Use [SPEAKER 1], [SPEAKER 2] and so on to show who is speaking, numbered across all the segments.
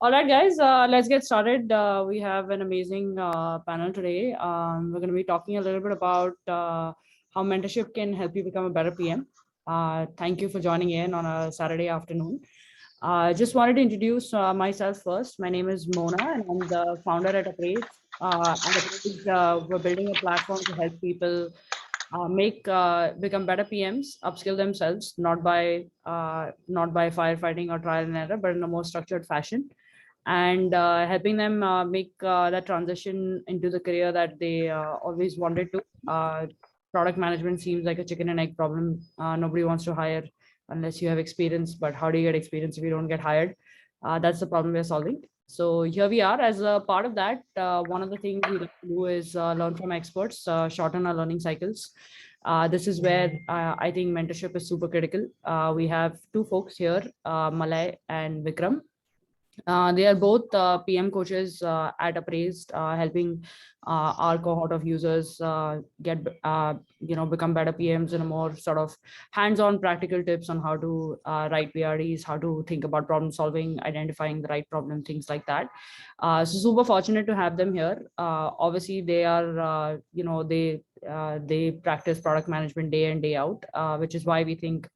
[SPEAKER 1] All right, guys, let's get started. We have an amazing panel today. We're going to be talking a little bit about how mentorship can help you become a better PM. Thank you for joining in on a Saturday afternoon. Just wanted to introduce myself first. My name is Mona, and I'm the founder at Upraised. At Upraised, we're building a platform to help people become better PMs, upskill themselves, not by firefighting or trial and error, but in a more structured fashion, and helping them make that transition into the career that they always wanted to. Product management seems like a chicken and egg problem. Nobody wants to hire unless you have experience, but how do you get experience if you don't get hired? That's the problem we're solving. So here we are. As a part of that, one of the things we like to do is learn from experts, shorten our learning cycles. This is where I think mentorship is super critical. We have two folks here, Malay and Vikram. They are both PM coaches at Upraised, helping our cohort of users become better PMs in a more sort of hands-on practical tips on how to write PRDs, how to think about problem solving, identifying the right problem, things like that. So super fortunate to have them here. Obviously, they are they practice product management day in day out, which is why we think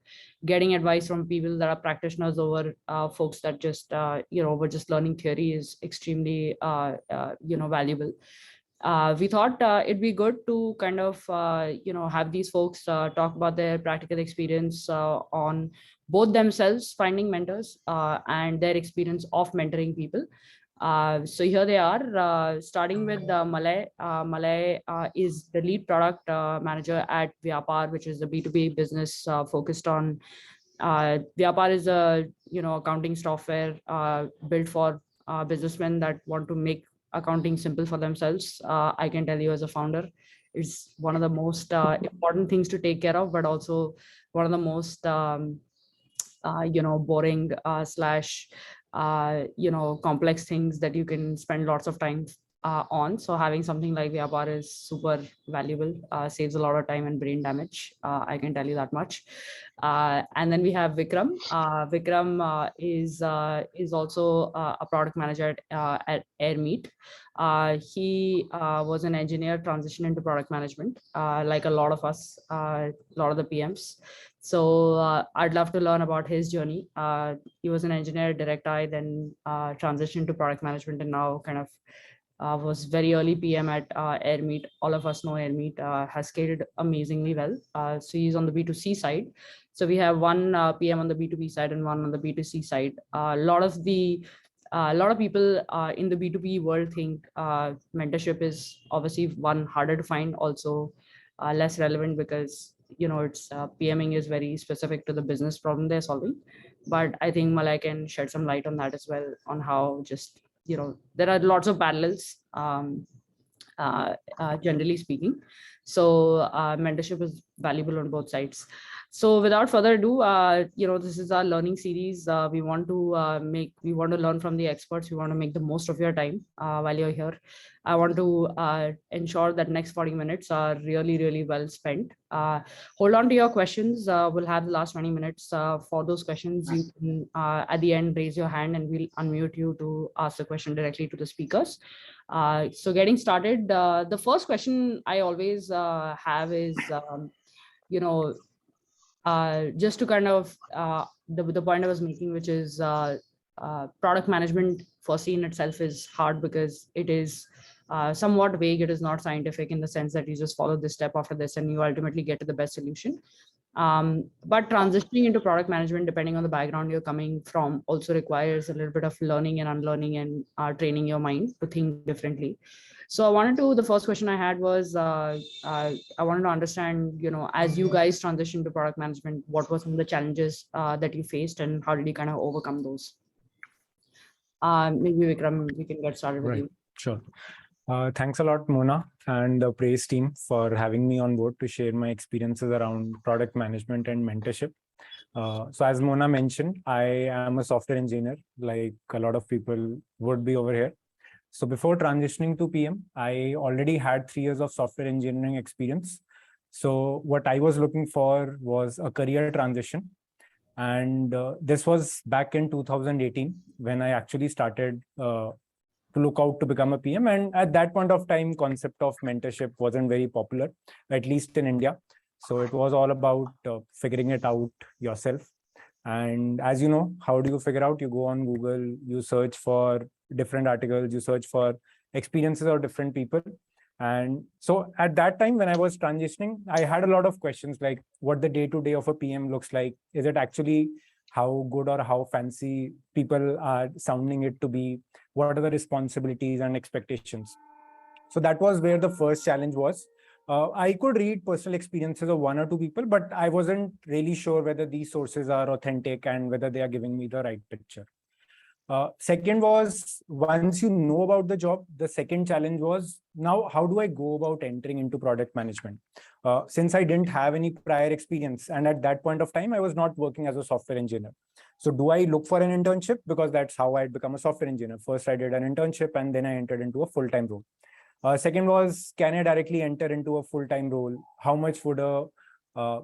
[SPEAKER 1] getting advice from people that are practitioners over folks that just were just learning theory is extremely valuable. We thought it'd be good to kind of have these folks talk about their practical experience on both themselves finding mentors and their experience of mentoring people. So here they are, starting with Malay. Malay is the lead product manager at Vyapar, which is a B2B business focused on Vyapar is a accounting software built for businessmen that want to make accounting simple for themselves. I can tell you as a founder, it's one of the most important things to take care of, but also one of the most boring slash complex things that you can spend lots of time on. So having something like Vyapar is super valuable, saves a lot of time and brain damage. I can tell you that much. And then we have Vikram. Vikram is also a product manager at Airmeet. He was an engineer, transitioned into product management, like a lot of us, a lot of the PMs. So I'd love to learn about his journey. He was an engineer at DirectEye, then transitioned to product management, and now kind of was very early PM at Airmeet. All of us know Airmeet has scaled amazingly well. So he's on the B2C side. So we have one PM on the B2B side and one on the B2C side. A lot of people in the B2B world think mentorship is obviously one harder to find, also less relevant because it's PMing is very specific to the business problem they're solving. But I think Malay can shed some light on that as well, on how just there are lots of parallels, generally speaking. So mentorship is valuable on both sides. So without further ado, this is our learning series. We want to learn from the experts. We want to make the most of your time while you're here. I want to ensure that next 40 minutes are really, really well spent. Hold on to your questions. We'll have the last 20 minutes for those questions. You can, at the end, raise your hand and we'll unmute you to ask the question directly to the speakers. So getting started, the first question I always have is, just to kind of the point I was making, which is product management firstly in itself is hard because it is somewhat vague. It is not scientific in the sense that you just follow this step after this and you ultimately get to the best solution. But transitioning into product management, depending on the background you're coming from, also requires a little bit of learning and unlearning and training your mind to think differently. So the first question I had was, I wanted to understand, as you guys transition to product management, what were some of the challenges that you faced and how did you kind of overcome those? Maybe Vikram, we can get started with you.
[SPEAKER 2] Sure. Thanks a lot, Mona and the Upraised team for having me on board to share my experiences around product management and mentorship. So as Mona mentioned, I am a software engineer, like a lot of people would be over here. So before transitioning to PM, I already had 3 years of software engineering experience. So what I was looking for was a career transition. And this was back in 2018 when I actually started to look out to become a PM. And at that point of time, concept of mentorship wasn't very popular, at least in India. So it was all about figuring it out yourself. And as you know, how do you figure out? You go on Google, you search for different articles, you search for experiences of different people. And so at that time, when I was transitioning, I had a lot of questions like what the day-to-day of a PM looks like. Is it actually how good or how fancy people are sounding it to be? What are the responsibilities and expectations? So that was where the first challenge was. I could read personal experiences of one or two people, but I wasn't really sure whether these sources are authentic and whether they are giving me the right picture. Second was, once you know about the job, the second challenge was, now how do I go about entering into product management? Since I didn't have any prior experience, and at that point of time, I was not working as a software engineer. So do I look for an internship? Because that's how I'd become a software engineer. First, I did an internship and then I entered into a full-time role. Second was, can I directly enter into a full-time role? How much would a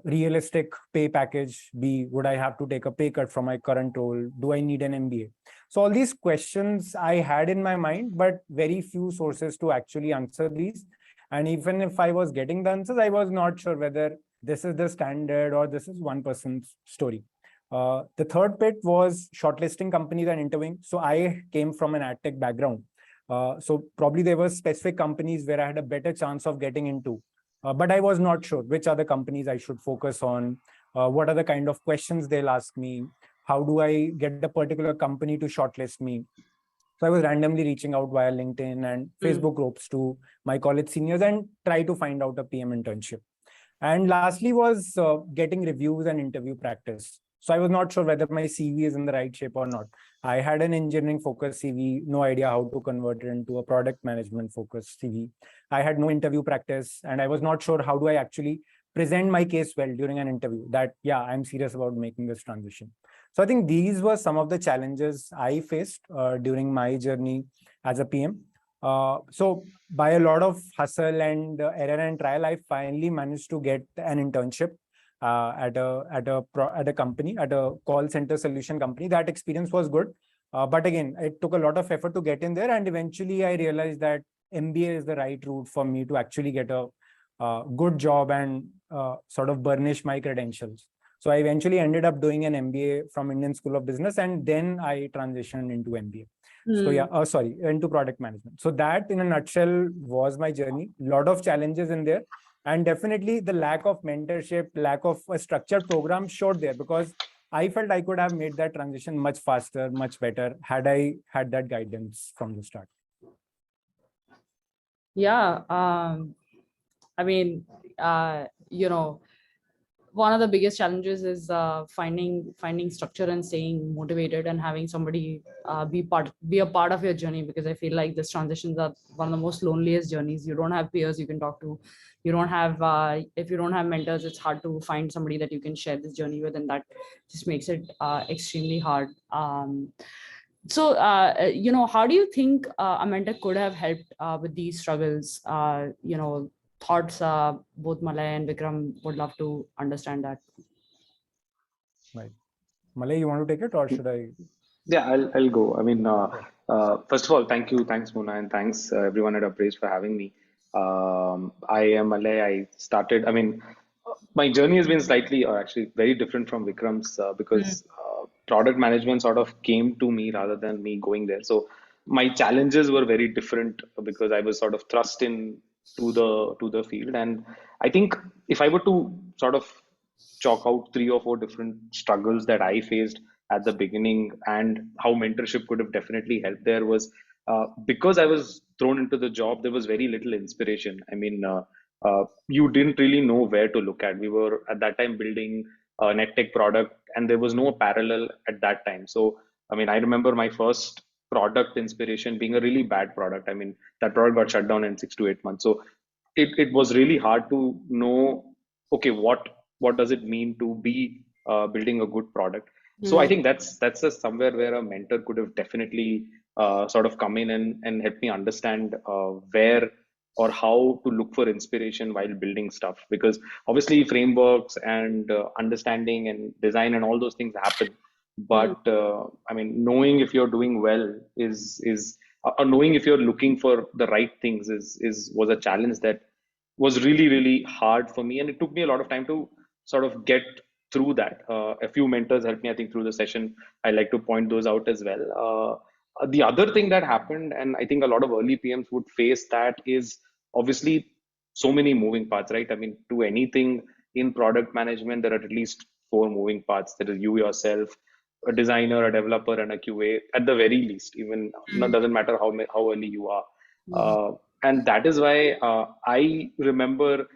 [SPEAKER 2] realistic pay package be? Would I have to take a pay cut from my current role? Do I need an MBA? So all these questions I had in my mind, but very few sources to actually answer these. And even if I was getting the answers, I was not sure whether this is the standard or this is one person's story. The third bit was shortlisting companies and interviewing. So I came from an ad tech background. So probably there were specific companies where I had a better chance of getting into. But I was not sure which other companies I should focus on. What are the kind of questions they'll ask me? How do I get a particular company to shortlist me? So I was randomly reaching out via LinkedIn and Facebook groups to my college seniors and try to find out a PM internship. And lastly was getting reviews and interview practice. So I was not sure whether my CV is in the right shape or not. I had an engineering focused CV, no idea how to convert it into a product management focused CV. I had no interview practice and I was not sure how do I actually present my case well during an interview that, yeah, I'm serious about making this transition. So I think these were some of the challenges I faced during my journey as a PM. So by a lot of hustle and error and trial, I finally managed to get an internship at a company, at a call center solution company. That experience was good, but again, it took a lot of effort to get in there, and eventually I realized that MBA is the right route for me to actually get a good job and sort of burnish my credentials. So I eventually ended up doing an MBA from Indian School of Business, and then I transitioned into MBA. So yeah, into product management. So that in a nutshell was my journey. A lot of challenges in there. And definitely the lack of mentorship, lack of a structured program showed there, because I felt I could have made that transition much faster, much better had I had that guidance from the start.
[SPEAKER 1] Yeah. I mean, one of the biggest challenges is finding structure and staying motivated and having somebody be a part of your journey, because I feel like these transitions are one of the most loneliest journeys. You don't have peers you can talk to. You don't have if you don't have mentors, it's hard to find somebody that you can share this journey with, and that just makes it extremely hard. So how do you think a mentor could have helped with these struggles? Thoughts, both Malay and Vikram would love to understand that.
[SPEAKER 2] Right. Malay, you want to take it or should I?
[SPEAKER 3] Yeah, I'll go. I mean, first of all, thanks Mona, and thanks everyone at Upraised for having me. I am Malay. I started. I mean, my journey has been slightly, or actually, very different from Vikram's because product management sort of came to me rather than me going there. So my challenges were very different because I was sort of thrust in to the field, and I think if I were to sort of chalk out three or four different struggles that I faced at the beginning and how mentorship could have definitely helped there was because I was thrown into the job, there was very little inspiration. I mean, you didn't really know where to look at. We were at that time building a net tech product and there was no parallel at that time. So, I mean, I remember my first product inspiration being a really bad product. I mean, that product got shut down in 6 to 8 months. So it was really hard to know, okay, what does it mean to be building a good product. So I think that's somewhere where a mentor could have definitely sort of come in and help me understand where or how to look for inspiration while building stuff, because obviously frameworks and understanding and design and all those things happen,
[SPEAKER 1] Mm.
[SPEAKER 3] but I mean, knowing if you're doing well is or knowing if you're looking for the right things is was a challenge that was really really hard for me, and it took me a lot of time to sort of get through that. A few mentors helped me, I think, through the session. I like to point those out as well. The other thing that happened, and I think a lot of early PMs would face that, is obviously so many moving parts, right? I mean, to anything in product management, there are at least four moving parts. There is you yourself, a designer, a developer, and a QA at the very least. Even
[SPEAKER 1] Mm.
[SPEAKER 3] doesn't matter how early you are,
[SPEAKER 1] Mm.
[SPEAKER 3] and that is why I remember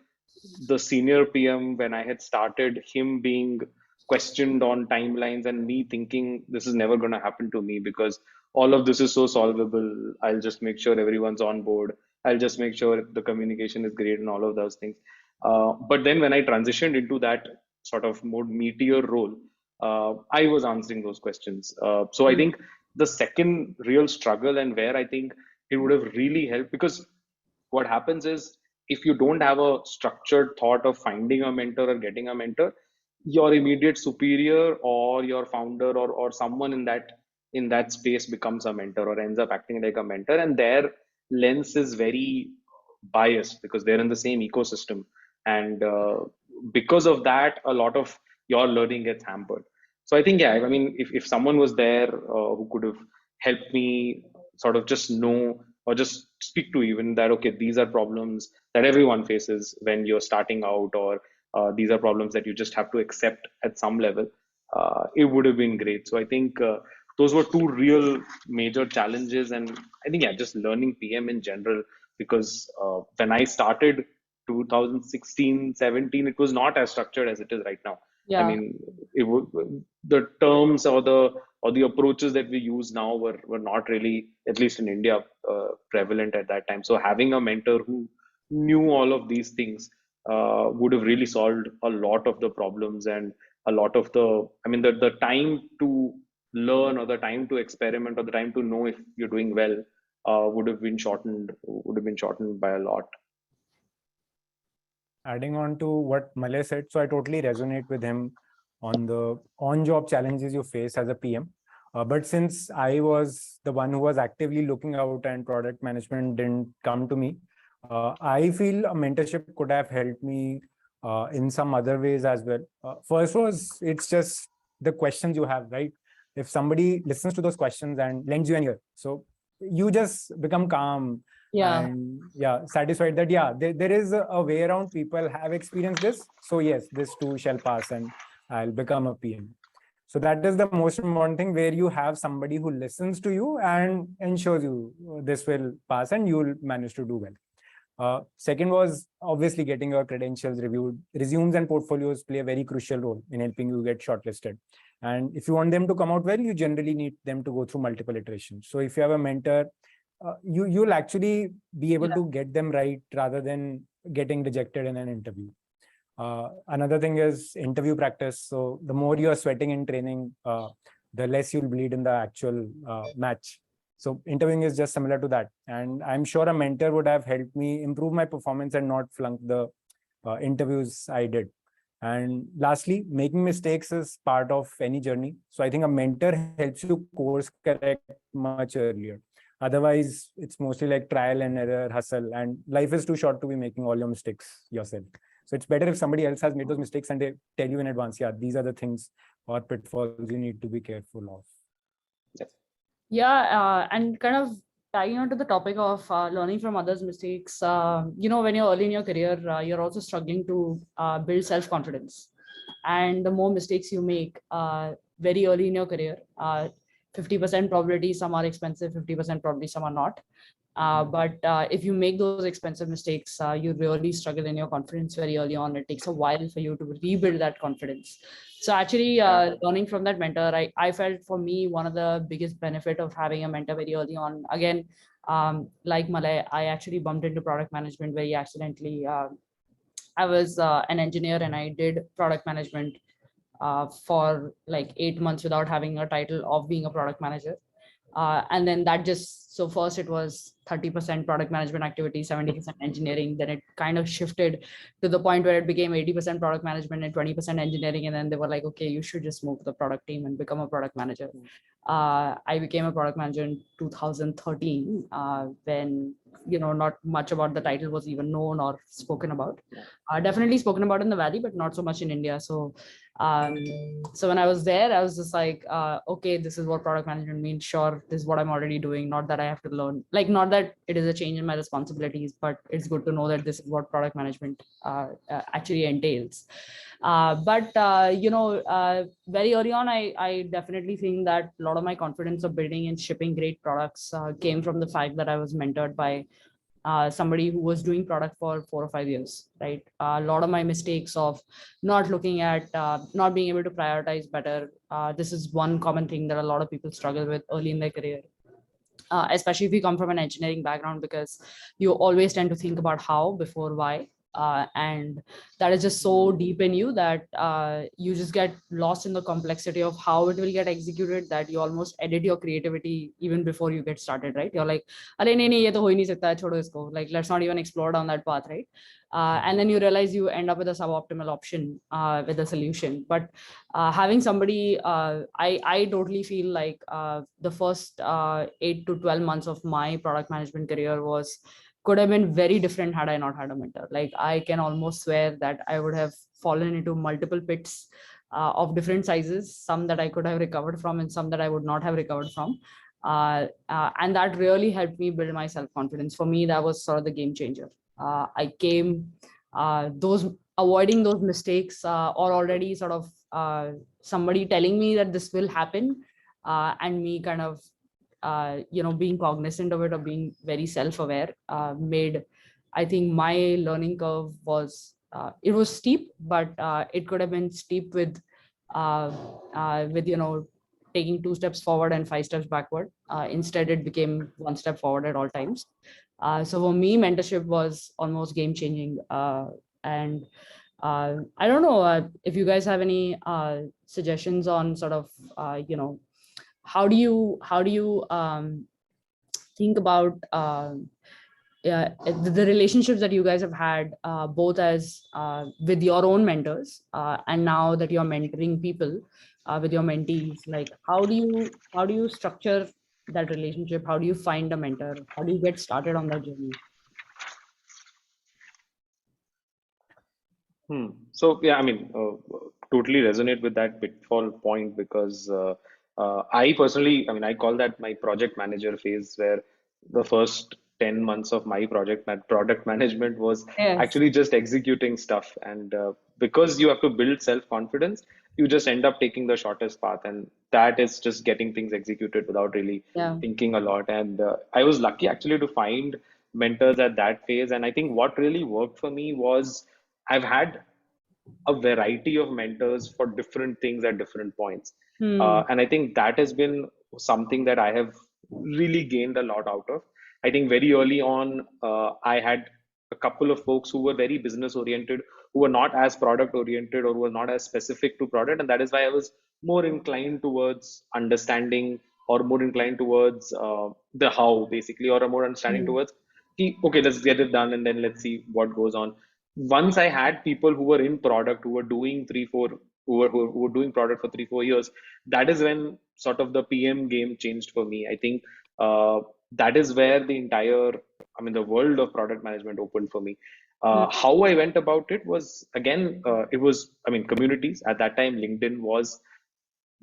[SPEAKER 3] the senior PM when I had started, him being questioned on timelines and me thinking this is never going to happen to me because all of this is so solvable. I'll just make sure everyone's on board. I'll just make sure the communication is great and all of those things. But then when I transitioned into that sort of more meteor role, I was answering those questions. So I
[SPEAKER 1] Mm.
[SPEAKER 3] think the second real struggle, and where I think it would have really helped, because what happens is if you don't have a structured thought of finding a mentor or getting a mentor, your immediate superior or your founder or someone in that space becomes a mentor or ends up acting like a mentor, and their lens is very biased because they're in the same ecosystem, and because of that a lot of your learning gets hampered. So I think, yeah, I mean, if someone was there who could have helped me sort of just know or just speak to even that, okay, these are problems that everyone faces when you're starting out, or these are problems that you just have to accept at some level, it would have been great. So I think those were two real major challenges. And I think, yeah, just learning PM in general, because when I started 2016-17, it was not as structured as it is right now. I
[SPEAKER 1] Yeah.
[SPEAKER 3] mean, the terms or the approaches that we use now were not really, at least in India, prevalent at that time. So having a mentor who knew all of these things would have really solved a lot of the problems, and a lot of I mean, the time to learn or the time to experiment or the time to know if you're doing well would have been shortened by a lot.
[SPEAKER 2] Adding on to what Malay said, so I totally resonate with him on the on-job challenges you face as a PM. But since I was the one who was actively looking out and product management didn't come to me, I feel a mentorship could have helped me in some other ways as well. First was, it's just the questions you have, right? If somebody listens to those questions and lends you an ear, so you just become calm
[SPEAKER 1] Yeah.
[SPEAKER 2] and satisfied that there is a way around. People have experienced this, so yes, this too shall pass and I'll become a PM. So that is the most important thing, where you have somebody who listens to you and ensures you this will pass and you will manage to do well. Second was obviously getting your credentials reviewed. Resumes and portfolios play a very crucial role in helping you get shortlisted. And if you want them to come out well, you generally need them to go through multiple iterations. So if you have a mentor, you'll actually be able to get them right rather than getting rejected in an interview. Another thing is interview practice. So the more you are sweating in training, the less you'll bleed in the actual match. So interviewing is just similar to that. And I'm sure a mentor would have helped me improve my performance and not flunk the interviews I did. And lastly, making mistakes is part of any journey. So I think a mentor helps you course correct much earlier. Otherwise, it's mostly like trial and error, hustle, and life is too short to be making all your mistakes yourself. So it's better if somebody else has made those mistakes and they tell you in advance, yeah, these are the things or pitfalls you need to be careful of.
[SPEAKER 1] Yeah, and kind of tying on to the topic of learning from others' mistakes, when you're early in your career, you're also struggling to build self-confidence. And the more mistakes you make very early in your career, 50% probability some are expensive, 50% probably some are not. But if you make those expensive mistakes, you really struggle in your confidence very early on. It takes a while for you to rebuild that confidence. So actually learning from that mentor, I felt for me, one of the biggest benefit of having a mentor very early on, again, like Malay, I actually bumped into product management very accidentally. I was an engineer and I did product management for like 8 months without having a title of being a product manager. And then that just, so first it was 30% product management activity, 70% engineering. Then it kind of shifted to the point where it became 80% product management and 20% engineering. And then they were like, okay, you should just move to the product team and become a product manager. I became a product manager in 2013, when, not much about the title was even known or spoken about. Definitely spoken about in the Valley, but not so much in India. So when I was there, I was just like, okay, this is what product management means. Sure, this is what I'm already doing. Not that I have to learn, like, not that it is a change in my responsibilities, but it's good to know that this is what product management actually entails. But very early on, I definitely think that a lot of my confidence of building and shipping great products came from the fact that I was mentored by somebody who was doing product for 4 or 5 years, right? A lot of my mistakes of not looking at, not being able to prioritize better. This is one common thing that a lot of people struggle with early in their career. Especially if you come from an engineering background, because you always tend to think about how before why. And that is just so deep in you that you just get lost in the complexity of how it will get executed, that you almost edit your creativity even before you get started, right? You're like, "Arey, nahi, nahi, ye to ho hi nahi sakta hai, chodo isko." Like, let's not even explore down that path, right? And then you realize you end up with a suboptimal option with a solution. But having somebody, I totally feel like the first 8 to 12 months of my product management career could have been very different had I not had a mentor. Like, I can almost swear that I would have fallen into multiple pits of different sizes, some that I could have recovered from and some that I would not have recovered from. And that really helped me build my self-confidence. For me, that was sort of the game changer. I came those avoiding those mistakes, or already sort of somebody telling me that this will happen, and me kind of being cognizant of it, or being very self-aware, made, I think, my learning curve was, it was steep, but it could have been steep with taking 2 steps forward and 5 steps backward. Instead, it became 1 step forward at all times. So for me, mentorship was almost game changing. And I don't know if you guys have any suggestions on sort of, how do you think about the relationships that you guys have had, both as with your own mentors, and now that you're mentoring people with your mentees. Like, how do you structure that relationship? How do you find a mentor? How do you get started on that journey?
[SPEAKER 3] So yeah, I mean, totally resonate with that pitfall point, because I personally, I mean, I call that my project manager phase, where the first 10 months of my product management was
[SPEAKER 1] Yes.
[SPEAKER 3] actually just executing stuff. And because you have to build self-confidence, you just end up taking the shortest path, and that is just getting things executed without really
[SPEAKER 1] Yeah.
[SPEAKER 3] thinking a lot. And I was lucky actually to find mentors at that phase. And I think what really worked for me was, I've had a variety of mentors for different things at different points.
[SPEAKER 1] Hmm.
[SPEAKER 3] And I think that has been something that I have really gained a lot out of. I think very early on, I had a couple of folks who were very business oriented, who were not as product oriented, or were not as specific to product. And that is why I was more inclined towards understanding, or more inclined towards the how, basically, or a more understanding
[SPEAKER 1] Hmm.
[SPEAKER 3] towards, okay, let's get it done and then let's see what goes on. Once I had people who were in product, who were doing who were doing product for 3, 4 years, that is when sort of the PM game changed for me. I think that is where the entire, I mean, the world of product management opened for me.
[SPEAKER 1] Hmm.
[SPEAKER 3] How I went about it was, again, it was, I mean, communities. At that time, LinkedIn was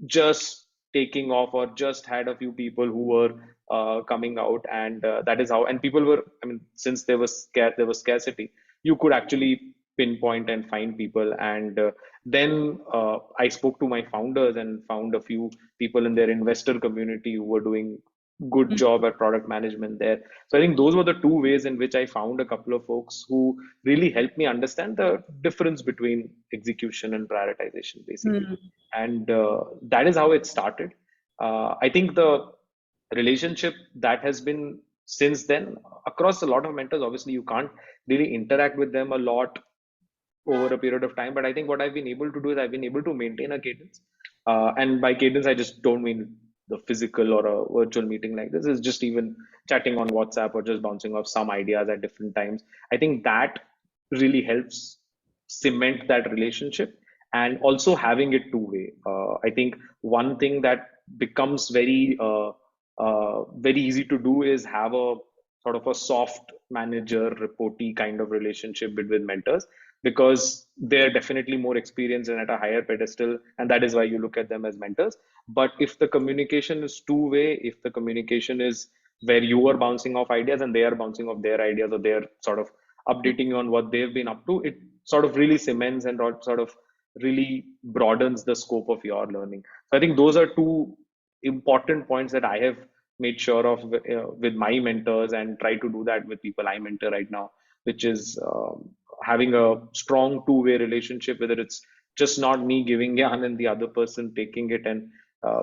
[SPEAKER 3] just taking off, or just had a few people who were coming out. And that is how, and people were, I mean, since there was scarcity, you could actually pinpoint and find people. And then I spoke to my founders and found a few people in their investor community who were doing good job at product management there. So I think those were the two ways in which I found a couple of folks who really helped me understand the difference between execution and prioritization, basically.
[SPEAKER 1] Hmm.
[SPEAKER 3] And that is how it started. I think the relationship that has been since then across a lot of mentors, obviously you can't really interact with them a lot over a period of time, but I think what I've been able to do is I've been able to maintain a cadence. And by cadence, I just don't mean the physical or a virtual meeting like this. Is just even chatting on WhatsApp or just bouncing off some ideas at different times. I think that really helps cement that relationship, and also having it two-way. I think one thing that becomes very easy to do is have a sort of a soft manager reportee kind of relationship between mentors, because they're definitely more experienced and at a higher pedestal, and that is why you look at them as mentors. But if the communication is two-way, if the communication is where you are bouncing off ideas and they are bouncing off their ideas, or they're sort of updating you on what they've been up to, it sort of really cements and sort of really broadens the scope of your learning. So I think those are two important points that I have made sure of with my mentors, and try to do that with people I mentor right now, which is having a strong two-way relationship, whether it's just not me giving yarn and the other person taking it, and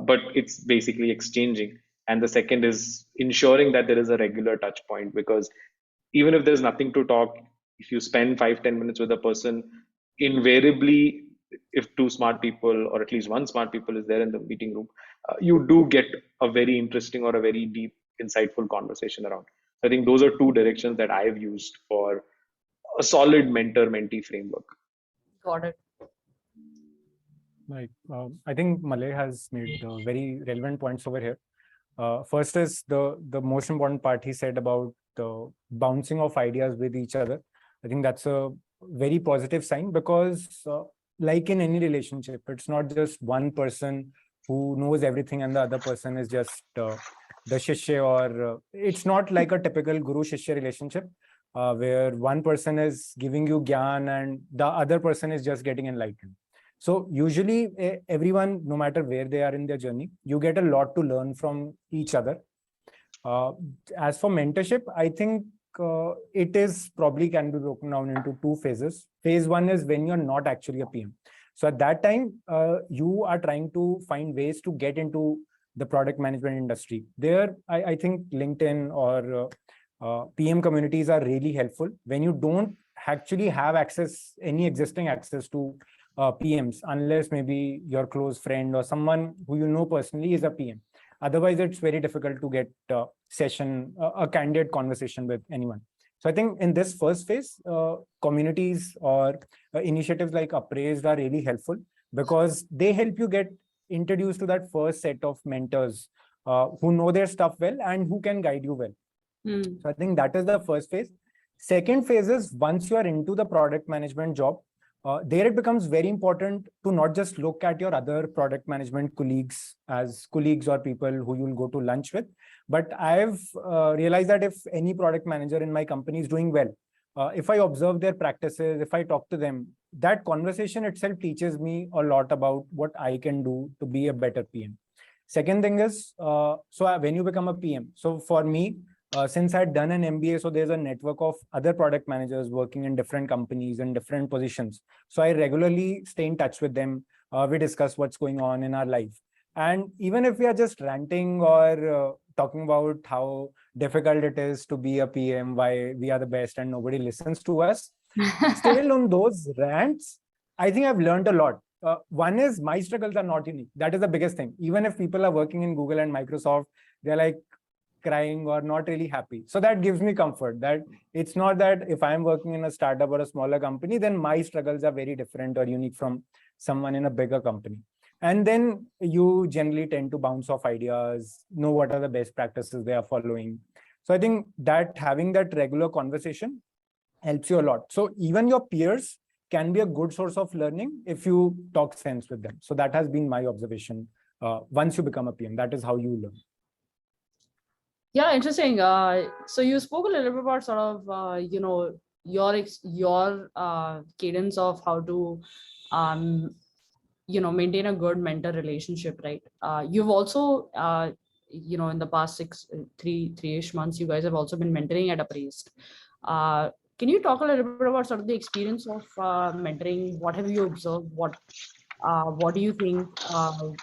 [SPEAKER 3] but it's basically exchanging. And the second is ensuring that there is a regular touch point, because even if there's nothing to talk, if you spend 5-10 minutes with a person, invariably, if two smart people or at least one smart people is there in the meeting room, you do get a very interesting or a very deep, insightful conversation around. So I think those are two directions that I have used for a solid mentor-mentee framework.
[SPEAKER 1] Got it.
[SPEAKER 2] Right. I think Malay has made very relevant points over here. First is the most important part he said about the bouncing of ideas with each other. I think that's a very positive sign, because like in any relationship, it's not just one person who knows everything and the other person is just the shishya, or it's not like a typical guru-shishya relationship where one person is giving you gyan and the other person is just getting enlightened. So usually everyone, no matter where they are in their journey, you get a lot to learn from each other. As for mentorship, I think it is probably can be broken down into two phases. Phase one is when you're not actually a PM. So at that time, you are trying to find ways to get into the product management industry. There, I think LinkedIn or PM communities are really helpful when you don't actually have any existing access to PMs, unless maybe your close friend or someone who you know personally is a PM. Otherwise, it's very difficult to get a candid conversation with anyone. So I think in this first phase, communities or initiatives like Upraised are really helpful, because they help you get introduced to that first set of mentors who know their stuff well and who can guide you well. So I think that is the first phase. Second phase is once you are into the product management job, there it becomes very important to not just look at your other product management colleagues as colleagues or people who you'll go to lunch with. But I've realized that if any product manager in my company is doing well, if I observe their practices, if I talk to them, that conversation itself teaches me a lot about what I can do to be a better PM. Second thing is, when you become a PM, so for me, since I'd done an MBA, so there's a network of other product managers working in different companies and different positions. So I regularly stay in touch with them. We discuss what's going on in our life. And even if we are just ranting or talking about how difficult it is to be a PM, why we are the best and nobody listens to us, still on those rants, I think I've learned a lot. One is my struggles are not unique. That is the biggest thing. Even if people are working in Google and Microsoft, they're like crying or not really happy. So that gives me comfort that it's not that if I'm working in a startup or a smaller company, then my struggles are very different or unique from someone in a bigger company. And then you generally tend to bounce off ideas, know what are the best practices they are following. So I think that having that regular conversation helps you a lot. So even your peers can be a good source of learning if you talk sense with them. So that has been my observation. Once you become a PM, that is how you learn.
[SPEAKER 1] Yeah, interesting. So you spoke a little bit about sort of, your cadence of how to, maintain a good mentor relationship, right? You've also, in the past three-ish months, you guys have also been mentoring at Upraised. Can you talk a little bit about sort of the experience of mentoring? What have you observed? What do you think, are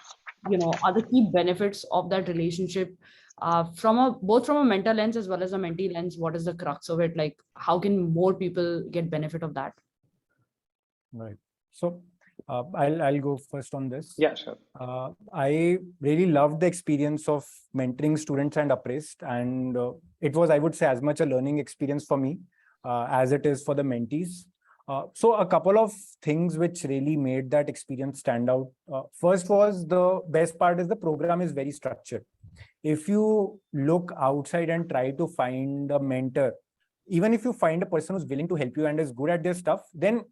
[SPEAKER 1] the key benefits of that relationship? Both from a mentor lens as well as a mentee lens, what is the crux of it? Like, how can more people get benefit of that?
[SPEAKER 2] Right. So I'll go first on this.
[SPEAKER 3] Yeah, sure.
[SPEAKER 2] I really loved the experience of mentoring students and Upraised, and it was, I would say, as much a learning experience for me as it is for the mentees. So a couple of things which really made that experience stand out. First was, the best part is the program is very structured. If you look outside and try to find a mentor, even if you find a person who's willing to help you and is good at their stuff, then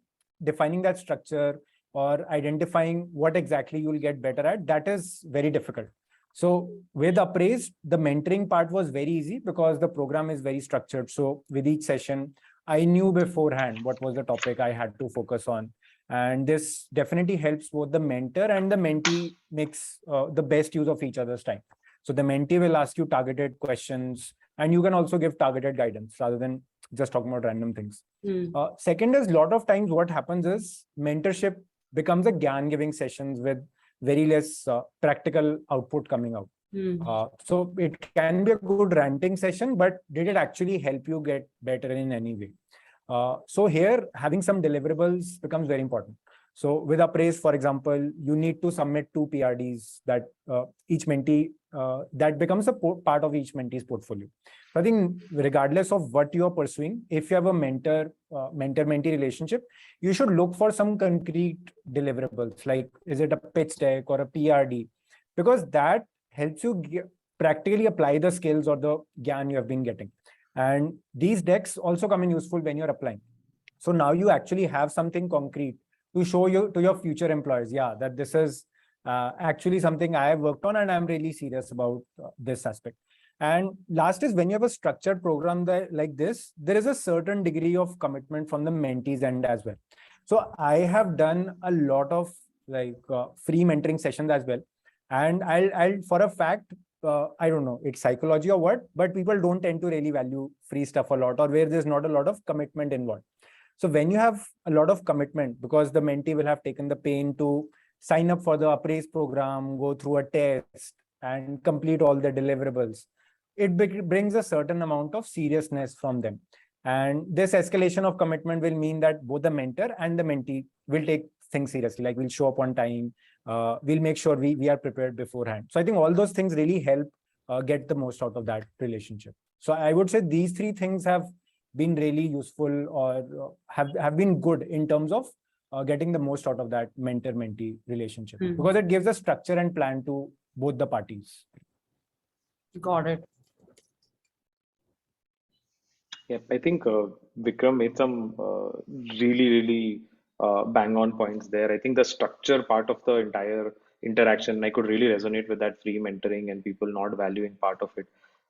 [SPEAKER 2] defining that structure or identifying what exactly you'll get better at, that is very difficult. So with Upraised, the mentoring part was very easy because the program is very structured. So with each session, I knew beforehand what was the topic I had to focus on. And this definitely helps both the mentor and the mentee makes the best use of each other's time. So the mentee will ask you targeted questions, and you can also give targeted guidance rather than just talking about random things. Second is, a lot of times what happens is mentorship becomes a gyan giving sessions with very less practical output coming out. So it can be a good ranting session, but did it actually help you get better in any way? So here, having some deliverables becomes very important. So with Upraised, for example, you need to submit 2 PRDs that each mentee, that becomes a part of each mentee's portfolio. So I think regardless of what you're pursuing, if you have a mentor-mentee relationship, you should look for some concrete deliverables, like is it a pitch deck or a PRD? Because that helps you practically apply the skills or the gyan you have been getting. And these decks also come in useful when you're applying. So now you actually have something concrete to show you to your future employers, yeah, that this is actually something I have worked on and I'm really serious about this aspect. And last is, when you have a structured program like this, there is a certain degree of commitment from the mentees end as well. So I have done a lot of free mentoring sessions as well. And I'll for a fact, I don't know, it's psychology or what, but people don't tend to really value free stuff a lot, or where there's not a lot of commitment involved. So when you have a lot of commitment, because the mentee will have taken the pain to sign up for the Upraised program, go through a test and complete all the deliverables, it brings a certain amount of seriousness from them. And this escalation of commitment will mean that both the mentor and the mentee will take things seriously, like we'll show up on time, we'll make sure we are prepared beforehand. So I think all those things really help get the most out of that relationship. So I would say these 3 things have been really useful, or have been good in terms of getting the most out of that mentor-mentee relationship, because it gives a structure and plan to both the parties.
[SPEAKER 1] Got it.
[SPEAKER 3] Yep, I think Vikram made some really bang on points there. I think the structure part of the entire interaction, I could really resonate with that free mentoring and people not valuing part of it.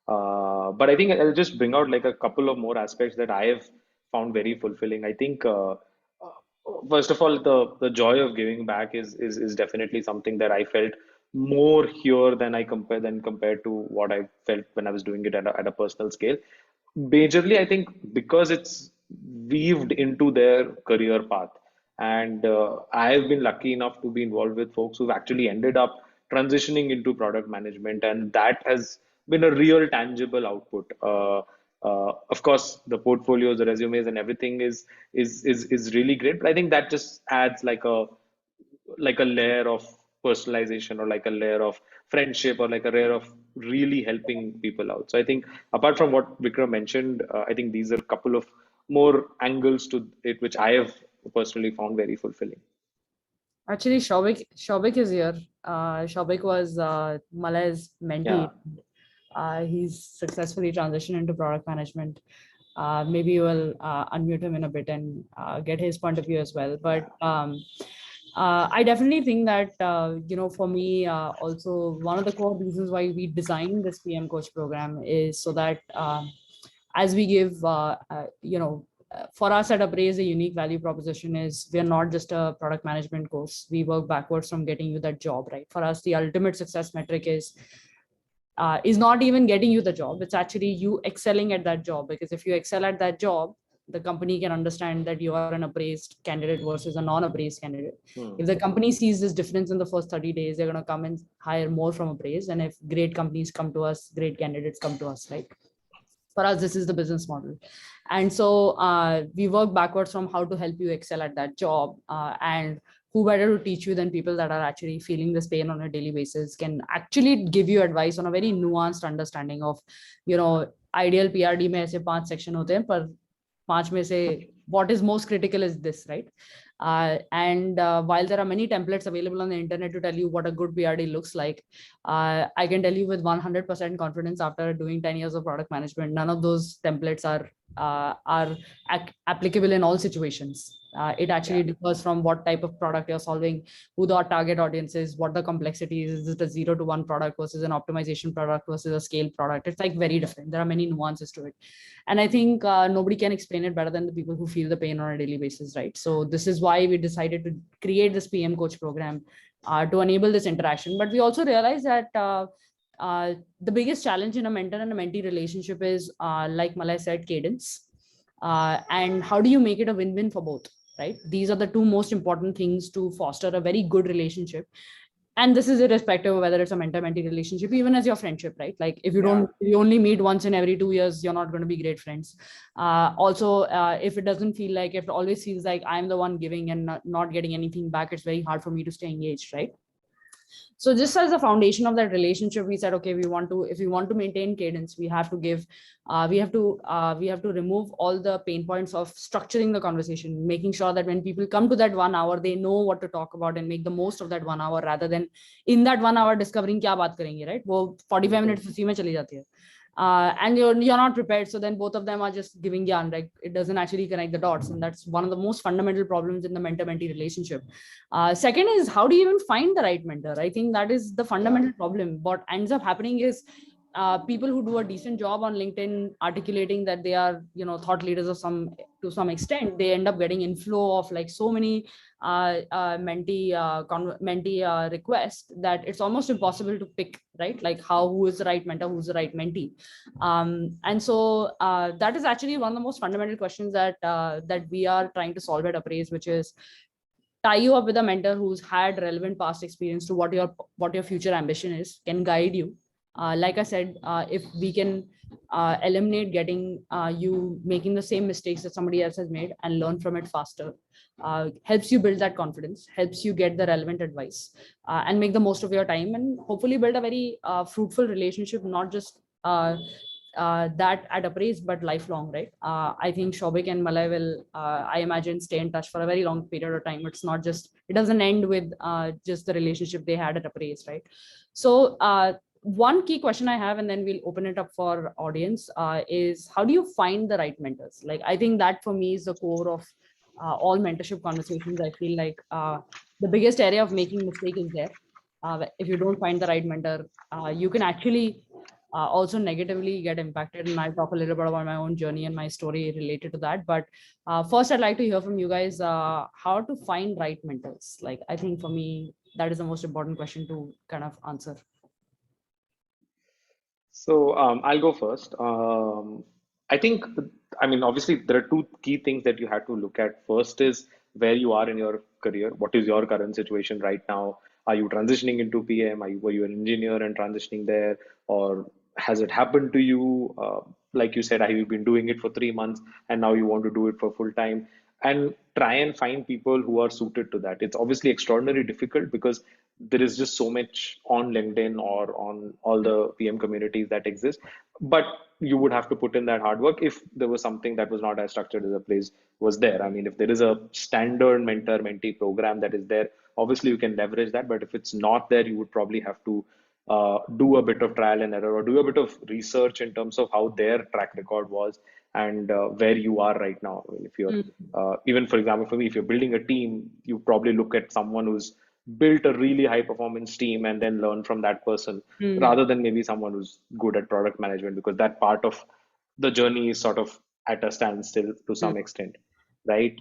[SPEAKER 3] But I think I'll just bring out like a couple of more aspects that I have found very fulfilling. I think first of all, the joy of giving back is definitely something that I felt more here than compared to what I felt when I was doing it at a personal scale. Majorly, I think because it's weaved into their career path. And I have been lucky enough to be involved with folks who've actually ended up transitioning into product management, and that has been a real tangible output. Of course, the portfolios, the resumes, and everything is really great, but I think that just adds like a layer of personalization, or like a layer of friendship, or like a layer of really helping people out. So I think apart from what Vikram mentioned, I think these are a couple of more angles to it which I have personally found very fulfilling.
[SPEAKER 1] Actually, Shobik is here. Shobik was Malay's mentee. He's successfully transitioned into product management. Maybe you will unmute him in a bit and get his point of view as well. But I definitely think that, for me, also one of the core reasons why we designed this PM coach program is so that as we give, for us at Upraised, the unique value proposition is we're not just a product management course. We work backwards from getting you that job, right? For us, the ultimate success metric is not even getting you the job. It's actually you excelling at that job, because if you excel at that job, the company can understand that you are an Upraised candidate versus a non-Upraised candidate. If the company sees this difference in the first 30 days, they're going to come and hire more from Upraised. And if great companies come to us, great candidates come to us, right? For us, this is the business model. And so we work backwards from how to help you excel at that job. And who better to teach you than people that are actually feeling this pain on a daily basis, can actually give you advice on a very nuanced understanding of, ideal PRD में ऐसे 5 section होते हैं, पर 5 में से what is most critical is this, right? And while there are many templates available on the internet to tell you what a good PRD looks like, I can tell you with 100% confidence after doing 10 years of product management, none of those templates are applicable in all situations. It actually differs from what type of product you're solving, who the target audience is, what the complexity is it a 0 to 1 product versus an optimization product versus a scale product. It's like very different. There are many nuances to it. And I think nobody can explain it better than the people who feel the pain on a daily basis, right? So this is why we decided to create this PM coach program to enable this interaction. But we also realized that the biggest challenge in a mentor and a mentee relationship is, like Malay said, cadence. And how do you make it a win-win for both, right? These are the two most important things to foster a very good relationship. And this is irrespective of whether it's a mentor-mentee relationship, even as your friendship, right? Like if you only meet once in every 2 years, you're not going to be great friends. Also, if it doesn't feel like, if it always feels like I'm the one giving and not getting anything back, it's very hard for me to stay engaged, right? So just as a foundation of that relationship, we said, okay, if we want to maintain cadence, we have to remove all the pain points of structuring the conversation, making sure that when people come to that 1 hour, they know what to talk about and make the most of that 1 hour, rather than in that 1 hour discovering kya baat karenge, right? वो 45 minutes उसी में चली जाती है. And you're not prepared, so then both of them are just giving yarn, like it doesn't actually connect the dots, and that's one of the most fundamental problems in the mentor-mentee relationship. Second is, how do you even find the right mentor? I think that is the fundamental problem. What ends up happening is people who do a decent job on LinkedIn articulating that they are, thought leaders of to some extent, they end up getting inflow of like so many mentee requests that it's almost impossible to pick, right? Like who is the right mentor, who's the right mentee. And so that is actually one of the most fundamental questions that we are trying to solve at Upraised, which is tie you up with a mentor who's had relevant past experience to what your future ambition is, can guide you. Like I said, if we can eliminate getting you making the same mistakes that somebody else has made and learn from it faster, helps you build that confidence, helps you get the relevant advice, and make the most of your time, and hopefully build a very fruitful relationship, not just that at Upraised, but lifelong, right? I think Shobik and Malay will, I imagine, stay in touch for a very long period of time. It doesn't end with just the relationship they had at Upraised, right? So one key question I have, and then we'll open it up for audience, is how do you find the right mentors? Like, I think that for me is the core of all mentorship conversations. I feel like the biggest area of making mistake is there. If you don't find the right mentor, you can actually also negatively get impacted. And I'll talk a little bit about my own journey and my story related to that. But first, I'd like to hear from you guys how to find right mentors. Like, I think for me, that is the most important question to kind of answer.
[SPEAKER 3] So I'll go first. I think, obviously, there are two key things that you have to look at. First is where you are in your career. What is your current situation right now? Are you transitioning into PM? Were you an engineer and transitioning there? Or has it happened to you? Like you said, have you been doing it for 3 months and now you want to do it for full time? And try and find people who are suited to that. It's obviously extraordinarily difficult because there is just so much on LinkedIn or on all the PM communities that exist. But you would have to put in that hard work if there was something that was not as structured as Upraised was there. I mean, if there is a standard mentor-mentee program that is there, obviously you can leverage that. But if it's not there, you would probably have to do a bit of trial and error or do a bit of research in terms of how their track record was and where you are right now. I mean, if you're even, for example, for me, if you're building a team, you probably look at someone who's built a really high performance team and then learn from that person rather than maybe someone who's good at product management, because that part of the journey is sort of at a standstill to some extent, right?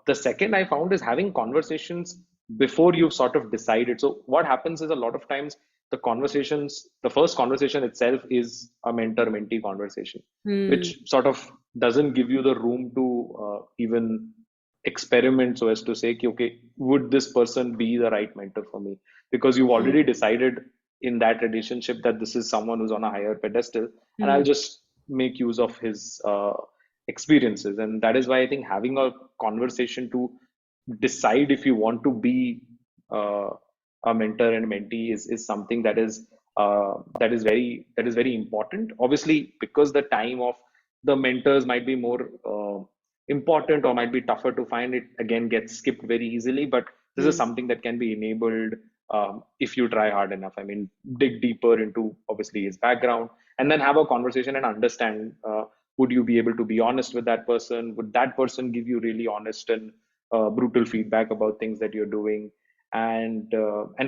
[SPEAKER 3] The second I found is having conversations before you've sort of decided. So what happens is a lot of times the first conversation itself is a mentor-mentee conversation, which sort of doesn't give you the room to even experiment so as to say, okay, would this person be the right mentor for me? Because you've already decided in that relationship that this is someone who's on a higher pedestal and I'll just make use of his experiences. And that is why I think having a conversation to decide if you want to be a mentor and mentee is something that is very important. Obviously, because the time of the mentors might be more important or might be tougher to find, it again gets skipped very easily. But this is something that can be enabled if you try hard enough. I mean, dig deeper into obviously his background, and then have a conversation and understand. Would you be able to be honest with that person? Would that person give you really honest and brutal feedback about things that you're doing? And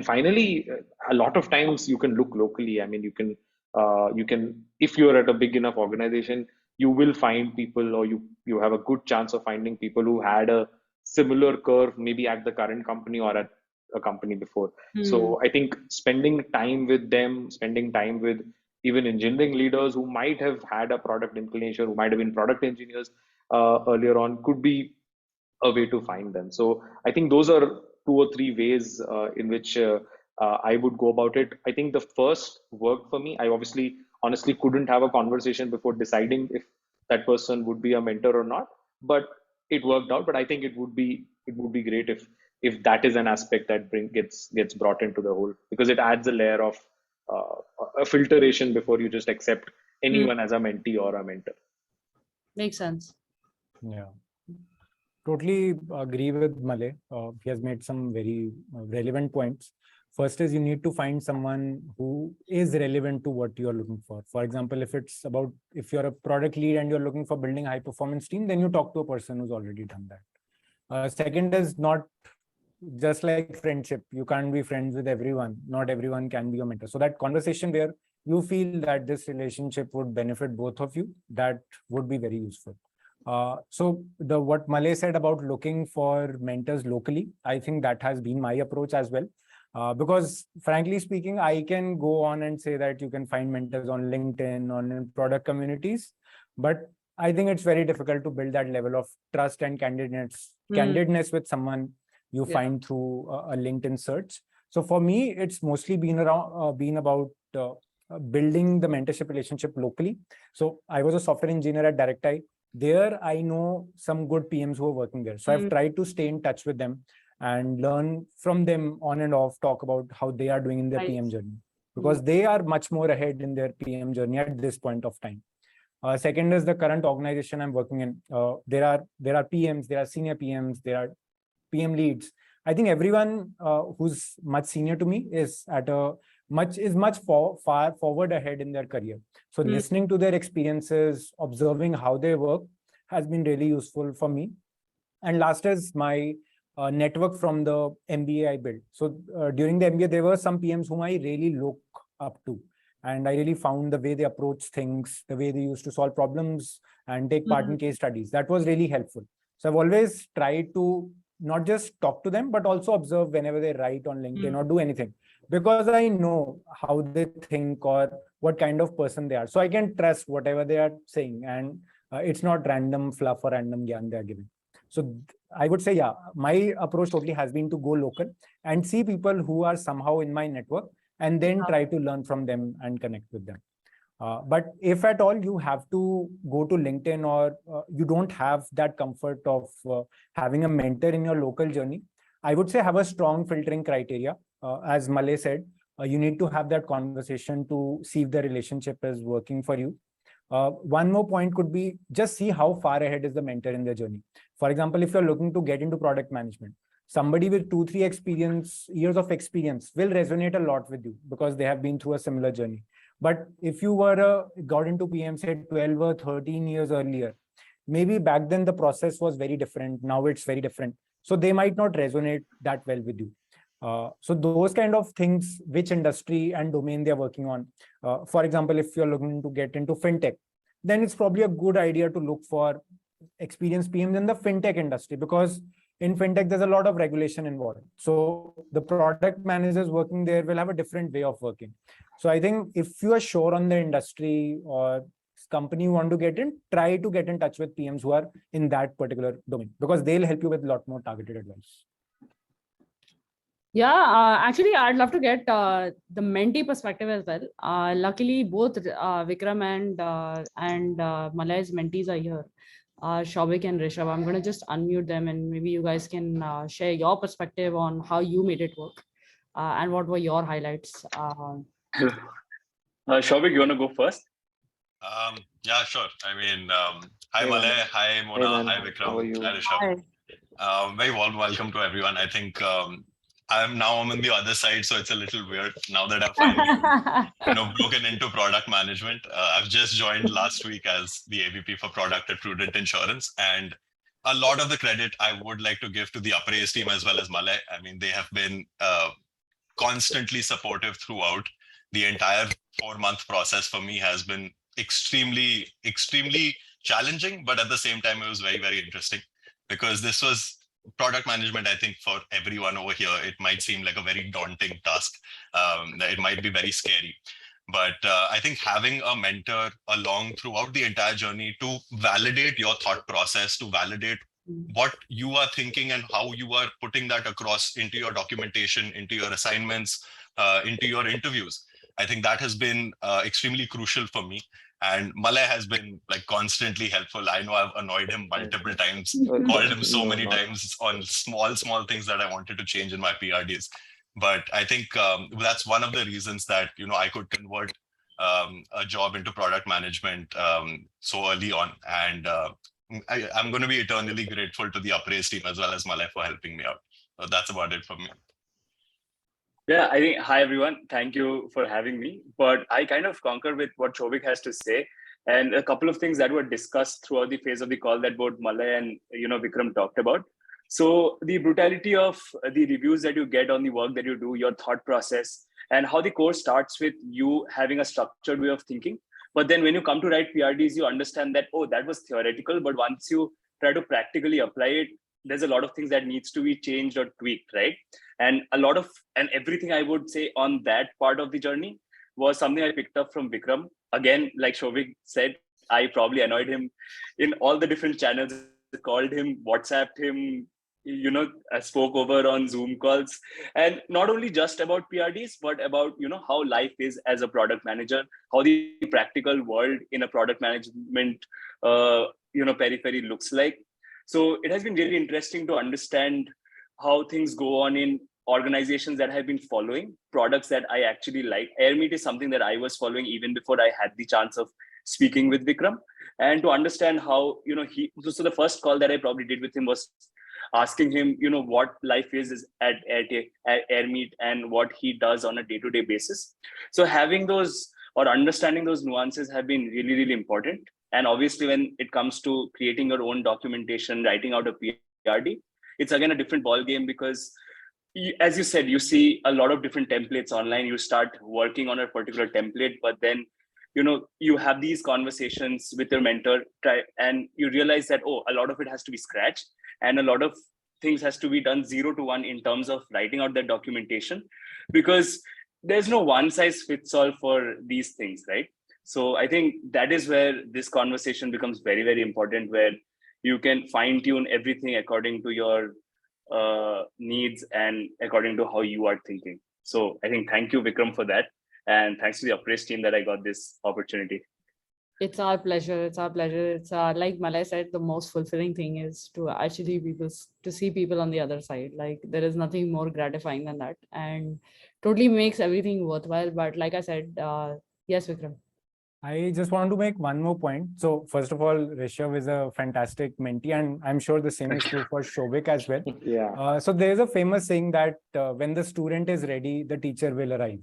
[SPEAKER 3] finally, a lot of times you can look locally. I mean, you can, if you're at a big enough organization, you will find people, or you have a good chance of finding people who had a similar curve, maybe at the current company or at a company before. So I think spending time with them, spending time with even engineering leaders who might have had a product inclination, who might have been product engineers earlier on, could be a way to find them. So I think those are two or three ways in which I would go about it. I think the first worked for me. I obviously honestly couldn't have a conversation before deciding if that person would be a mentor or not, but it worked out. But I think it would be great if that is an aspect that gets brought into the whole, because it adds a layer of a filtration before you just accept anyone as a mentee or a mentor.
[SPEAKER 1] Makes sense.
[SPEAKER 2] Yeah. Totally agree with Malay. He has made some very relevant points. First is you need to find someone who is relevant to what you're looking for. For example, if you're a product lead and you're looking for building a high performance team, then you talk to a person who's already done that. Second is not just like friendship. You can't be friends with everyone. Not everyone can be your mentor. So that conversation where you feel that this relationship would benefit both of you, that would be very useful. So what Malay said about looking for mentors locally, I think that has been my approach as well. Because frankly speaking, I can go on and say that you can find mentors on LinkedIn, on product communities, but I think it's very difficult to build that level of trust and candidness with someone you find through a LinkedIn search. So for me, it's mostly been about building the mentorship relationship locally. So I was a software engineer at DirectEye. There, I know some good PMs who are working there. So I've tried to stay in touch with them and learn from them on and off, talk about how they are doing in their PM journey, because they are much more ahead in their PM journey at this point of time. Second is the current organization I'm working in. There are PMs, there are senior PMs, there are PM leads. I think everyone who's much senior to me is much far forward ahead in their career. So listening to their experiences, observing how they work has been really useful for me. And last is my network from the MBA I built. So during the MBA, there were some PMs whom I really look up to. And I really found the way they approach things, the way they used to solve problems and take part in case studies. That was really helpful. So I've always tried to not just talk to them, but also observe whenever they write on LinkedIn or do anything, because I know how they think or what kind of person they are. So I can trust whatever they are saying, and it's not random fluff or random gyan they are giving. So I would say, yeah, my approach totally has been to go local and see people who are somehow in my network and then try to learn from them and connect with them. But if at all you have to go to LinkedIn, or you don't have that comfort of having a mentor in your local journey, I would say have a strong filtering criteria. As Malay said, you need to have that conversation to see if the relationship is working for you. One more point could be just see how far ahead is the mentor in their journey. For example, if you're looking to get into product management, somebody with 2-3 years of experience will resonate a lot with you because they have been through a similar journey. But if you got into PM, say 12 or 13 years earlier, maybe back then the process was very different. Now it's very different. So they might not resonate that well with you. So those kind of things, which industry and domain they're working on. For example, if you're looking to get into fintech, then it's probably a good idea to look for experienced PMs in the fintech industry, because in fintech, there's a lot of regulation involved. So the product managers working there will have a different way of working. So I think if you are sure on the industry or company you want to get in, try to get in touch with PMs who are in that particular domain, because they'll help you with a lot more targeted advice.
[SPEAKER 1] Yeah, actually, I'd love to get the mentee perspective as well. Luckily, both Vikram and Malay's mentees are here. Shobik and Rishabh. I'm going to just unmute them and maybe you guys can share your perspective on how you made it work and what were your highlights.
[SPEAKER 4] Shobik, you want to go first?
[SPEAKER 5] Yeah, sure. I mean, hi
[SPEAKER 3] Hey,
[SPEAKER 5] Malay,
[SPEAKER 3] man.
[SPEAKER 5] hi Mona,
[SPEAKER 3] Hey, man.
[SPEAKER 5] hi
[SPEAKER 3] How are
[SPEAKER 5] Vikram,
[SPEAKER 3] you?
[SPEAKER 5] hi Rishabh. Very warm welcome to everyone. I think I'm on the other side, so it's a little weird now that I've finally broken into product management. I've just joined last week as the AVP for product at Prudent Insurance, and a lot of the credit I would like to give to the Upraised team as well as Malay. I mean, they have been constantly supportive throughout. The entire 4-month process for me has been extremely challenging, but at the same time, it was very, very interesting because this was product management. I think for everyone over here, it might seem like a very daunting task. It might be very scary. But I think having a mentor along throughout the entire journey to validate your thought process, to validate what you are thinking and how you are putting that across into your documentation, into your assignments, into your interviews. I think that has been extremely crucial for me. And Malay has been like constantly helpful. I know I've annoyed him multiple times, called him so many times on small things that I wanted to change in my PRDs. But I think that's one of the reasons that, I could convert a job into product management so early on. And I'm going to be eternally grateful to the Upraised team as well as Malay for helping me out. So that's about it for me.
[SPEAKER 4] Yeah, I think, hi everyone. Thank you for having me. But I kind of concur with what Shobik has to say. And a couple of things that were discussed throughout the phase of the call that both Malay and Vikram talked about. So the brutality of the reviews that you get on the work that you do, your thought process, and how the course starts with you having a structured way of thinking. But then when you come to write PRDs, you understand that, oh, that was theoretical. But once you try to practically apply it, there's a lot of things that needs to be changed or tweaked, right? And everything I would say on that part of the journey was something I picked up from Vikram. Again, like Shobik said, I probably annoyed him in all the different channels, called him, WhatsApped him, I spoke over on Zoom calls, and not only just about PRDs, but about, how life is as a product manager, how the practical world in a product management, periphery looks like. So it has been really interesting to understand how things go on in organizations that have been following products that I actually like. Airmeet is something that I was following even before I had the chance of speaking with Vikram, and to understand how, so the first call that I probably did with him was asking him, what life is at Airmeet and what he does on a day-to-day basis. So having those or understanding those nuances have been really, really important. And obviously, when it comes to creating your own documentation, writing out a PRD, it's again a different ball game because, as you said, you see a lot of different templates online. You start working on a particular template, but then you have these conversations with your mentor, and you realize that, oh, a lot of it has to be scratched, and a lot of things has to be done 0 to 1 in terms of writing out that documentation, because there's no one size fits all for these things, right? So I think that is where this conversation becomes very, very important, where you can fine tune everything according to your needs and according to how you are thinking. So I think thank you, Vikram, for that. And thanks to the Upraised team that I got this opportunity.
[SPEAKER 1] It's our pleasure. It's our pleasure. It's like Malay said, the most fulfilling thing is to actually see people on the other side. Like there is nothing more gratifying than that, and totally makes everything worthwhile. But like I said, yes, Vikram.
[SPEAKER 2] I just want to make one more point. So first of all, Rishabh is a fantastic mentee, and I'm sure the same is true for Shobik as well.
[SPEAKER 3] Yeah.
[SPEAKER 2] So there's a famous saying that when the student is ready, the teacher will arrive.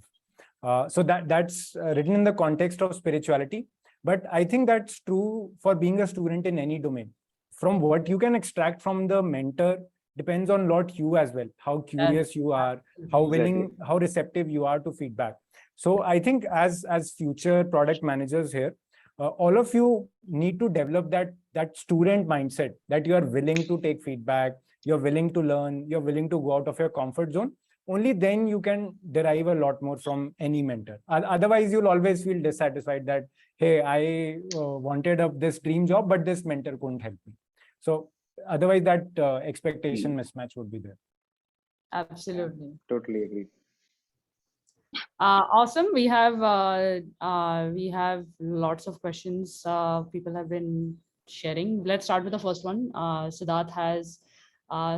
[SPEAKER 2] So that's written in the context of spirituality. But I think that's true for being a student in any domain. From what you can extract from the mentor depends on lot you as well, how curious you are, how willing, how receptive you are to feedback. So I think as future product managers here, all of you need to develop that student mindset, that you are willing to take feedback, you're willing to learn, you're willing to go out of your comfort zone. Only then you can derive a lot more from any mentor. Otherwise, you'll always feel dissatisfied that, hey, I wanted this dream job, but this mentor couldn't help me. So otherwise, that expectation mismatch would be there.
[SPEAKER 1] Absolutely.
[SPEAKER 3] Totally agree.
[SPEAKER 1] Awesome. We have lots of questions. People have been sharing. Let's start with the first one. Siddharth has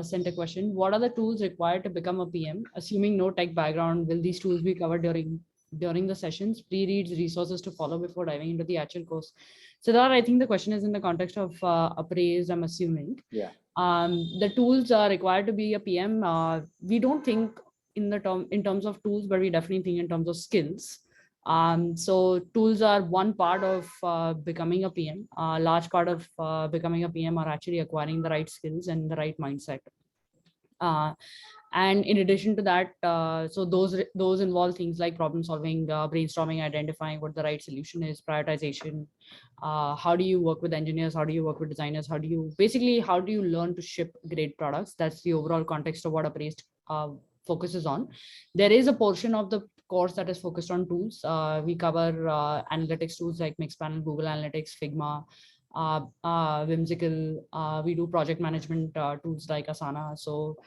[SPEAKER 1] sent a question. What are the tools required to become a PM? Assuming no tech background, will these tools be covered during the sessions? Pre-reads, resources to follow before diving into the actual course. Siddharth, I think the question is in the context of Upraised, I'm assuming.
[SPEAKER 3] Yeah.
[SPEAKER 1] The tools are required to be a PM. We don't think in terms of tools, but we definitely think in terms of skills. So tools are one part of becoming a PM. A large part of becoming a PM are actually acquiring the right skills and the right mindset. And in addition to that, so those involve things like problem solving, brainstorming, identifying what the right solution is, prioritization. How do you work with engineers? How do you work with designers? How do you learn to ship great products? That's the overall context of what Upraised focuses on. There is a portion of the course that is focused on tools. We cover analytics tools like Mixpanel, Google Analytics, Figma, Whimsical. We do project management tools like Asana. So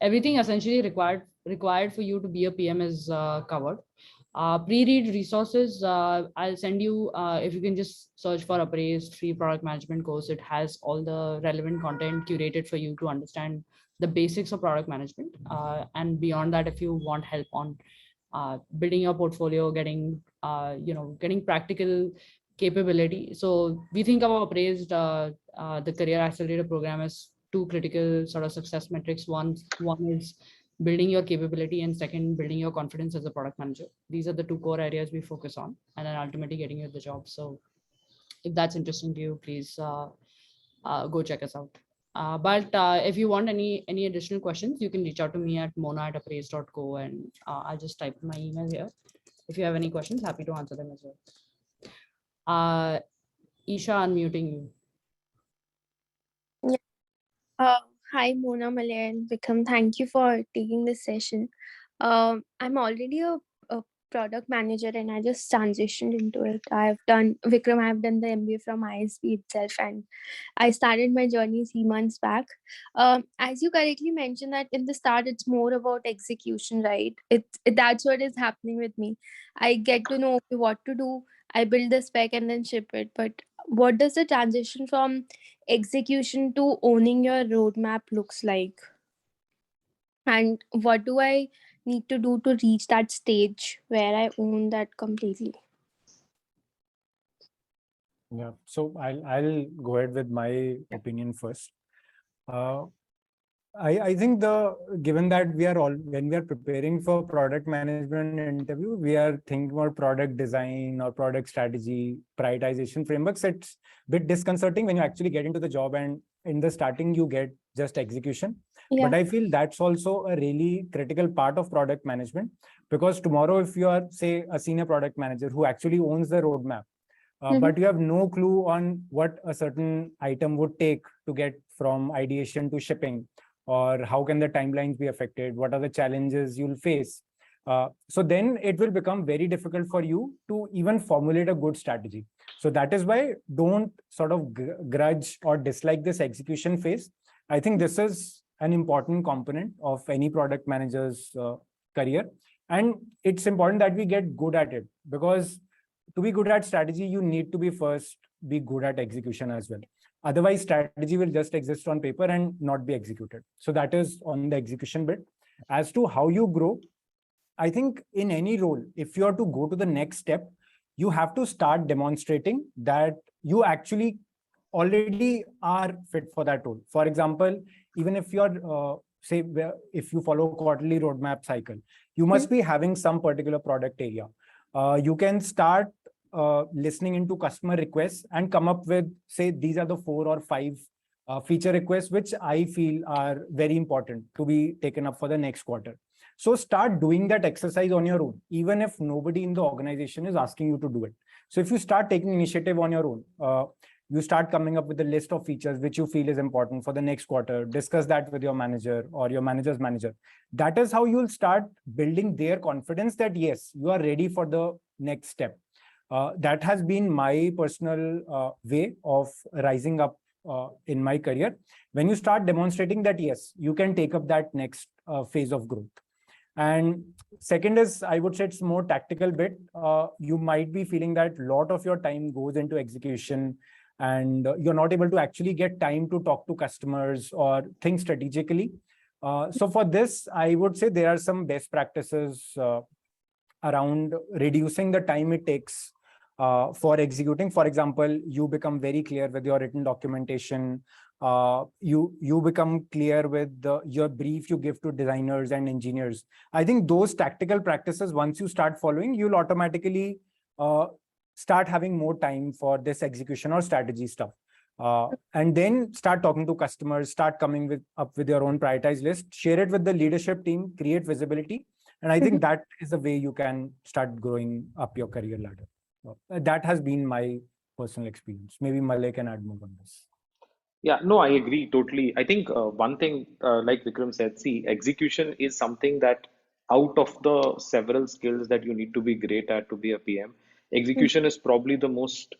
[SPEAKER 1] everything essentially required for you to be a PM is covered. Pre-read resources, I'll send you, if you can just search for Upraised free product management course. It has all the relevant content curated for you to understand the basics of product management. And beyond that, if you want help on building your portfolio, getting practical capability. So we think about Upraised, the Career Accelerator program, as two critical sort of success metrics. One is building your capability, and second, building your confidence as a product manager. These are the two core areas we focus on, and then ultimately getting you the job. So if that's interesting to you, please go check us out. But if you want any additional questions, you can reach out to me at mona@upraised.co, and I'll just type my email here. If you have any questions, happy to answer them as well. Isha, unmuting you.
[SPEAKER 6] Yeah. Hi, Mona, Malay, and Vikram. Thank you for taking this session. I'm already a product manager, and I just transitioned into it. I've done the MBA from ISB itself, and I started my journey 3 months back. As you correctly mentioned that in the start, it's more about execution, right? That's what is happening with me. I get to know what to do. I build the spec and then ship it. But what does the transition from execution to owning your roadmap looks like? And what do I need to do to reach that stage where I own that completely?
[SPEAKER 2] Yeah, so I'll go ahead with my opinion first. I think given that when we are preparing for product management interview, we are thinking about product design or product strategy, prioritization frameworks. It's a bit disconcerting when you actually get into the job, and in the starting you get just execution.
[SPEAKER 6] Yeah.
[SPEAKER 2] But I feel that's also a really critical part of product management, because tomorrow, if you are, say, a senior product manager who actually owns the roadmap, but you have no clue on what a certain item would take to get from ideation to shipping, or how can the timelines be affected, what are the challenges you'll face. So then it will become very difficult for you to even formulate a good strategy. So that is why don't sort of grudge or dislike this execution phase. I think this is an important component of any product manager's career. And it's important that we get good at it, because to be good at strategy, you need to be good at execution as well. Otherwise, strategy will just exist on paper and not be executed. So that is on the execution bit. As to how you grow, I think in any role, if you are to go to the next step, you have to start demonstrating that you actually already are fit for that role. For example, even if you're, say, if you follow quarterly roadmap cycle, you must be having some particular product area. You can start listening into customer requests and come up with, say, these are the 4 or 5 feature requests which I feel are very important to be taken up for the next quarter. So start doing that exercise on your own, even if nobody in the organization is asking you to do it. So if you start taking initiative on your own, you start coming up with a list of features which you feel is important for the next quarter, discuss that with your manager or your manager's manager. That is how you'll start building their confidence that yes, you are ready for the next step. That has been my personal way of rising up in my career. When you start demonstrating that yes, you can take up that next phase of growth. And second is, I would say it's more tactical bit. You might be feeling that a lot of your time goes into execution. and you're not able to actually get time to talk to customers or think strategically. So for this, I would say there are some best practices around reducing the time it takes for executing. For example, you become very clear with your written documentation. You become clear with your brief you give to designers and engineers. I think those tactical practices, once you start following, you'll automatically start having more time for this execution or strategy stuff. And then start talking to customers, start coming up with your own prioritized list, share it with the leadership team, create visibility. And I think that is the way you can start growing up your career ladder. That has been my personal experience. Maybe Malay can add more on this.
[SPEAKER 3] Yeah, no, I agree totally. I think one thing, like Vikram said, see, execution is something that out of the several skills that you need to be great at to be a PM, execution is probably the most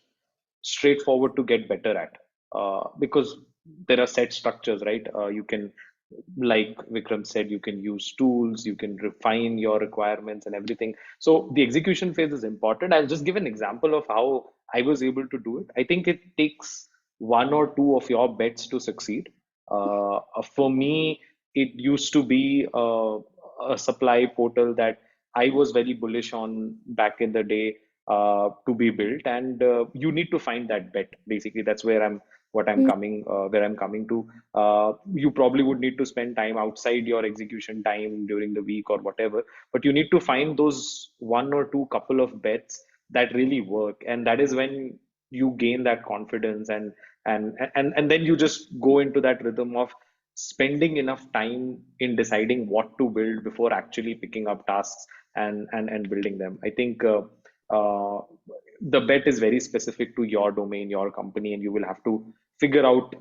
[SPEAKER 3] straightforward to get better at because there are set structures, right? You can, like Vikram said, you can use tools, you can refine your requirements and everything. So the execution phase is important. I'll just give an example of how I was able to do it. I think it takes one or two of your bets to succeed. For me, it used to be a supply portal that I was very bullish on back in the day to be built, and you need to find that bet. Basically, that's where I'm coming to. You probably would need to spend time outside your execution time during the week or whatever, but you need to find those one or two couple of bets that really work, and that is when you gain that confidence, and then you just go into that rhythm of spending enough time in deciding what to build before actually picking up tasks and building them. I think uh, the bet is very specific to your domain, your company, and you will have to figure out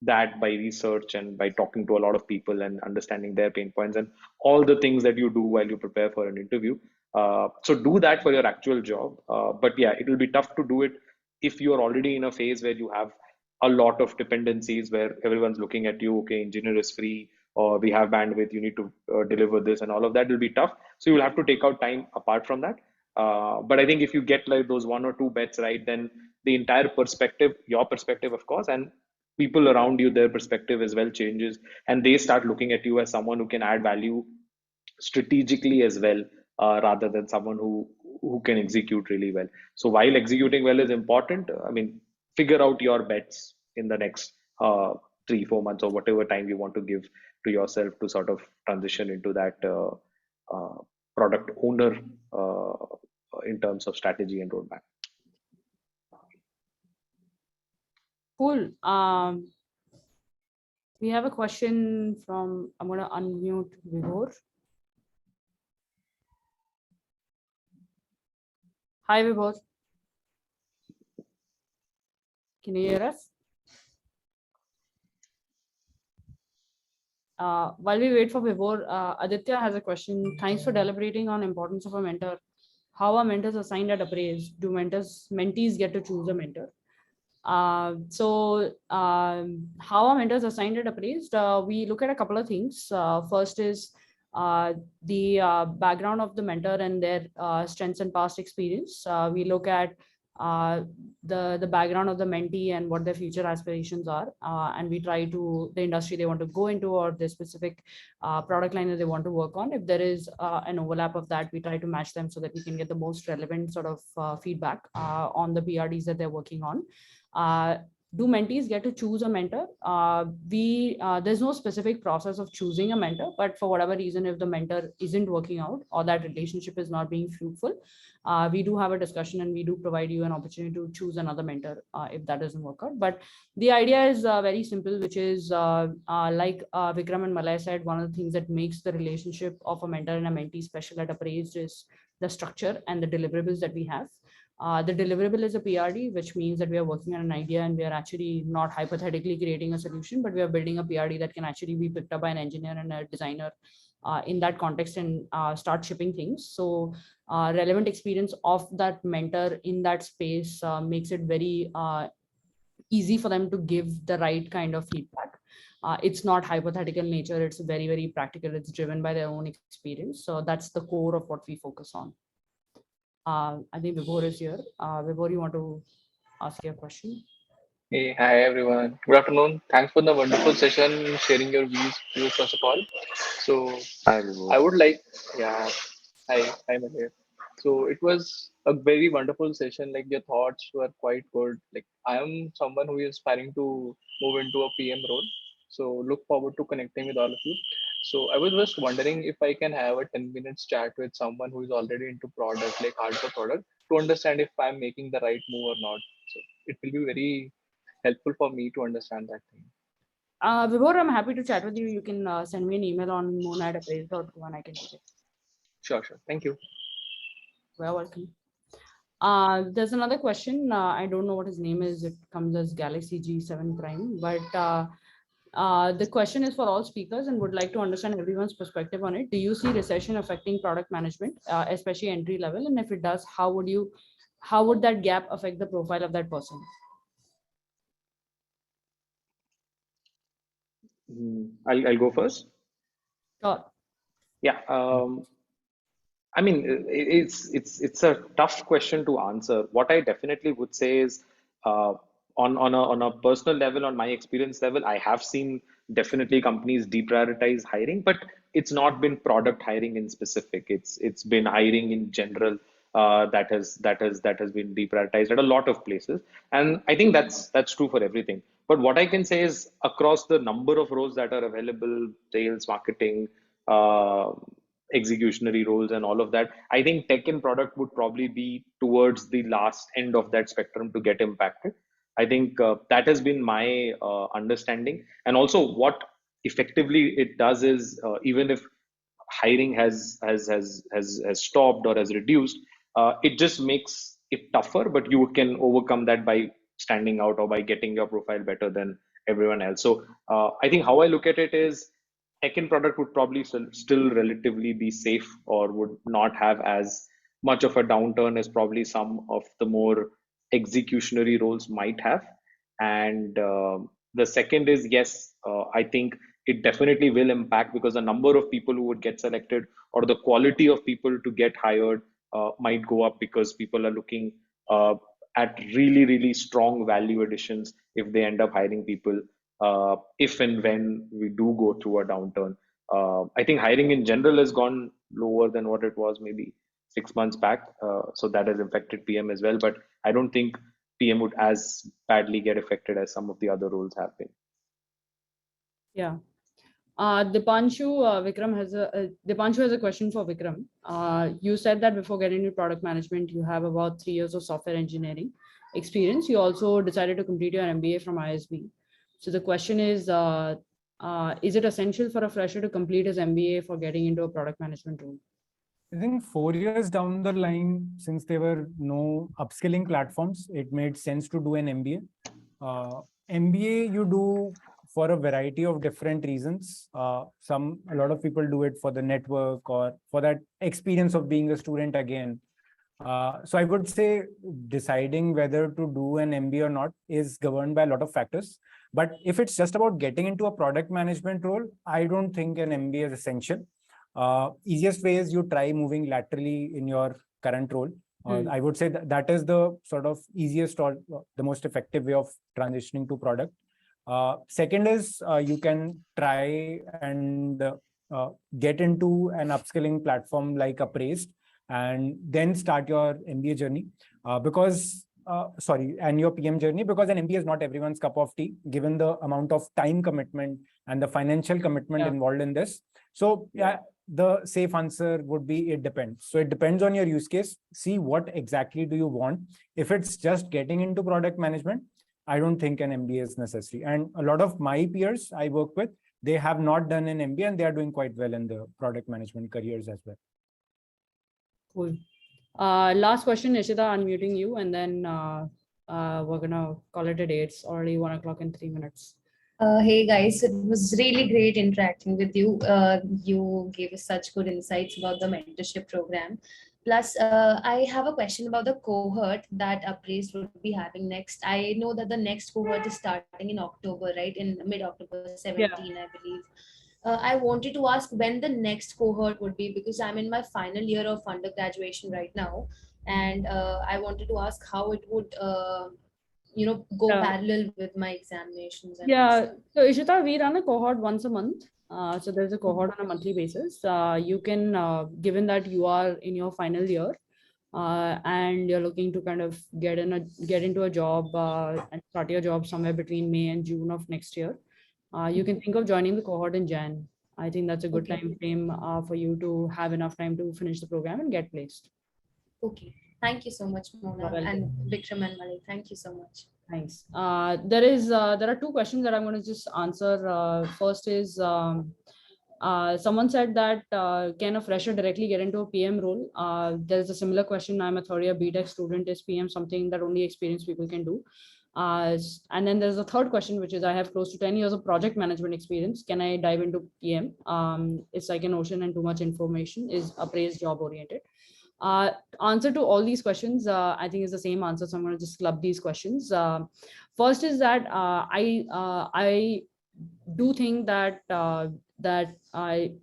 [SPEAKER 3] that by research and by talking to a lot of people and understanding their pain points and all the things that you do while you prepare for an interview. So do that for your actual job. But yeah, it will be tough to do it if you are already in a phase where you have a lot of dependencies where everyone's looking at you. Okay, engineer is free, or we have bandwidth, you need to deliver this, and all of that will be tough. So you will have to take out time apart from that. But I think if you get like those one or two bets right, then the entire perspective, your perspective, of course, and people around you, their perspective as well changes, and they start looking at you as someone who can add value strategically as well, rather than someone who can execute really well. So while executing well is important, I mean, figure out your bets in the next 3-4 months or whatever time you want to give to yourself to sort of transition into that product owner in terms of strategy and roadmap.
[SPEAKER 1] Cool. We have a question from, I'm going to unmute Vibhor. Hi, Vibhor. Can you hear us? While we wait for Vibhor, Aditya has a question. Thanks for deliberating on importance of a mentor. How are mentors assigned at Upraised? Do mentees get to choose a mentor? So how are mentors assigned at Upraised? We look at a couple of things. First is the background of the mentor and their strengths and past experience. We look at the background of the mentee and what their future aspirations are, and we try to the industry they want to go into or the specific product line that they want to work on. If there is an overlap of that, we try to match them so that we can get the most relevant sort of feedback on the PRDs that they're working on. Do mentees get to choose a mentor? There's no specific process of choosing a mentor, but for whatever reason, if the mentor isn't working out or that relationship is not being fruitful, we do have a discussion and we do provide you an opportunity to choose another mentor if that doesn't work out. But the idea is very simple, which is like Vikram and Malay said, one of the things that makes the relationship of a mentor and a mentee special at Upraised is the structure and the deliverables that we have. The deliverable is a PRD, which means that we are working on an idea and we are actually not hypothetically creating a solution, but we are building a PRD that can actually be picked up by an engineer and a designer in that context and start shipping things. So relevant experience of that mentor in that space makes it very easy for them to give the right kind of feedback. It's not hypothetical nature, it's very, very practical. It's driven by their own experience. So that's the core of what we focus on. I think Vibhor is here. Vibhor, you want to ask your question?
[SPEAKER 7] Hey, hi everyone. Good afternoon. Thanks for the wonderful session, sharing your views first of all. So
[SPEAKER 3] Hi,
[SPEAKER 7] I
[SPEAKER 3] Vibhor.
[SPEAKER 7] would like, yeah, hi, Mahir. So it was a very wonderful session. Like your thoughts were quite good. Like I am someone who is aspiring to move into a PM role. So look forward to connecting with all of you. So I was just wondering if I can have a 10 minutes chat with someone who is already into product, like hardcore product, to understand if I'm making the right move or not. So it will be very helpful for me to understand that thing.
[SPEAKER 1] Vibhor, I'm happy to chat with you. You can send me an email on moon@upraised.com and I can take it.
[SPEAKER 7] Sure. Thank you.
[SPEAKER 1] You're welcome. There's another question. I don't know what his name is. It comes as Galaxy G7 Prime, but the question is for all speakers and would like to understand everyone's perspective on it. Do you see recession affecting product management, especially entry level? And if it does, how would that gap affect the profile of that person?
[SPEAKER 3] I'll go first.
[SPEAKER 1] Sure.
[SPEAKER 3] Yeah. I mean, it's a tough question to answer. What I definitely would say is, on a personal level, on my experience level, I have seen definitely companies deprioritize hiring, but it's not been product hiring in specific. It's been hiring in general, that has been deprioritized at a lot of places, and I think that's true for everything. But what I can say is, across the number of roles that are available, sales, marketing, uh, executionary roles and all of that, I think tech and product would probably be towards the last end of that spectrum to get impacted. I think that has been my understanding. And also what effectively it does is, even if hiring has stopped or has reduced, it just makes it tougher, but you can overcome that by standing out or by getting your profile better than everyone else. So I think how I look at it is, tech and product would probably still relatively be safe, or would not have as much of a downturn as probably some of the more executionary roles might have. And the second is, yes, I think it definitely will impact, because the number of people who would get selected, or the quality of people to get hired, might go up, because people are looking at really strong value additions if they end up hiring people, if and when we do go through a downturn. I think hiring in general has gone lower than what it was maybe 6 months back. So that has affected PM as well. But I don't think PM would as badly get affected as some of the other roles have been.
[SPEAKER 1] Yeah. Dipanshu has a question for Vikram. You said that before getting into product management, you have about 3 years of software engineering experience. You also decided to complete your MBA from ISB. So the question is it essential for a fresher to complete his MBA for getting into a product management role?
[SPEAKER 2] I think 4 years down the line, since there were no upskilling platforms, it made sense to do an MBA. MBA you do for a variety of different reasons. A lot of people do it for the network or for that experience of being a student again. So I would say deciding whether to do an MBA or not is governed by a lot of factors. But if it's just about getting into a product management role, I don't think an MBA is essential. Easiest way is you try moving laterally in your current role. I would say that is the sort of easiest or the most effective way of transitioning to product. Second is you can try and get into an upskilling platform like Upraised, and then start your MBA journey, and your PM journey, because an MBA is not everyone's cup of tea, given the amount of time commitment and the financial commitment involved in this. So yeah, the safe answer would be it depends. So it depends on your use case. See what exactly do you want. If it's just getting into product management, I don't think an MBA is necessary. And a lot of my peers I work with, they have not done an MBA and they are doing quite well in the product management careers as well.
[SPEAKER 1] Cool. Last question, Nishita, unmuting you, and then we're gonna call it a day. It's already 1:00 in 3 minutes.
[SPEAKER 8] Hey guys, it was really great interacting with you. You gave us such good insights about the mentorship program. Plus, I have a question about the cohort that Upraised would be having next. I know that the next cohort is starting in October, right? In mid-October 17, I believe. I wanted to ask when the next cohort would be, because I'm in my final year of undergraduation right now, and I wanted to ask how it would go
[SPEAKER 1] Yeah.
[SPEAKER 8] parallel with my examinations and
[SPEAKER 1] Yeah.
[SPEAKER 8] stuff.
[SPEAKER 1] So Ishita, we run a cohort once a month. So there's a cohort on a monthly basis. You can, given that you are in your final year, and you're looking to kind of get into a job and start your job somewhere between May and June of next year, you can think of joining the cohort in Jan. I think that's a good
[SPEAKER 8] Okay.
[SPEAKER 1] time frame for you to have enough time to finish the program and get placed.
[SPEAKER 8] Okay. Thank you so much, Mona,
[SPEAKER 1] You're welcome.
[SPEAKER 8] and Vikram and Malay. Thank you so much.
[SPEAKER 1] Thanks. There are two questions that I'm going to just answer. First is, someone said that can a fresher directly get into a PM role? There's a similar question. I'm a third year BTech student. Is PM something that only experienced people can do? And then there's a third question, which is I have close to 10 years of project management experience. Can I dive into PM? It's like an ocean and too much information. Is Upraised job oriented? Answer to all these questions, I think is the same answer. So I'm going to just club these questions. First is that I do think that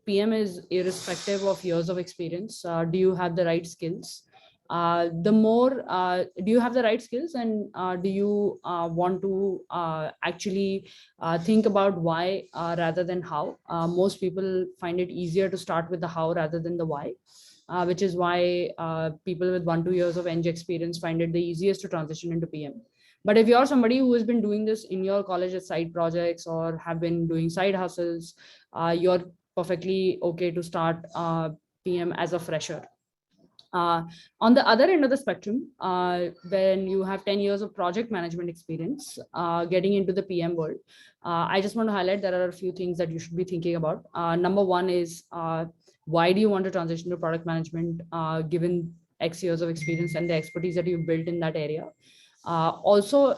[SPEAKER 1] PM is irrespective of years of experience. Do you have the right skills? Do you have the right skills, and do you want to actually think about why rather than how? Most people find it easier to start with the how rather than the why. Which is why people with 1-2 years of Eng experience find it the easiest to transition into PM. But if you're somebody who has been doing this in your college as side projects or have been doing side hustles, you're perfectly okay to start PM as a fresher. On the other end of the spectrum, when you have 10 years of project management experience, getting into the PM world, I just want to highlight there are a few things that you should be thinking about. Number one is, why do you want to transition to product management, given X years of experience and the expertise that you've built in that area? Also,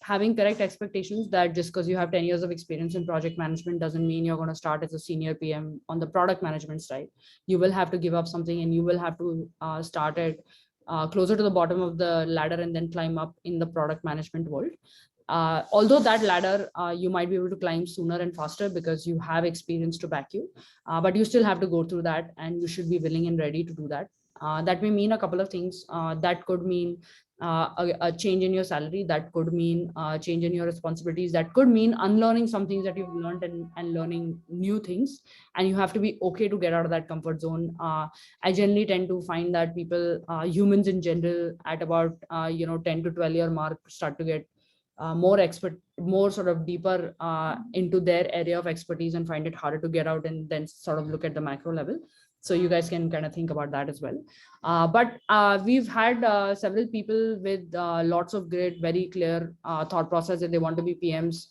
[SPEAKER 1] having correct expectations that just because you have 10 years of experience in project management doesn't mean you're going to start as a senior PM on the product management side. You will have to give up something, and you will have to start at closer to the bottom of the ladder and then climb up in the product management world. Although that ladder you might be able to climb sooner and faster because you have experience to back you, but you still have to go through that, and you should be willing and ready to do that. That may mean a couple of things. That could mean a change in your salary. That could mean change in your responsibilities. That could mean unlearning some things that you've learned and learning new things. And you have to be okay to get out of that comfort zone. I generally tend to find that people, humans in general, at about 10 to 12 year mark, start to get more expert, more sort of deeper into their area of expertise and find it harder to get out and then sort of look at the macro level. So you guys can kind of think about that as well. But we've had several people with lots of great, very clear thought process that they want to be PMs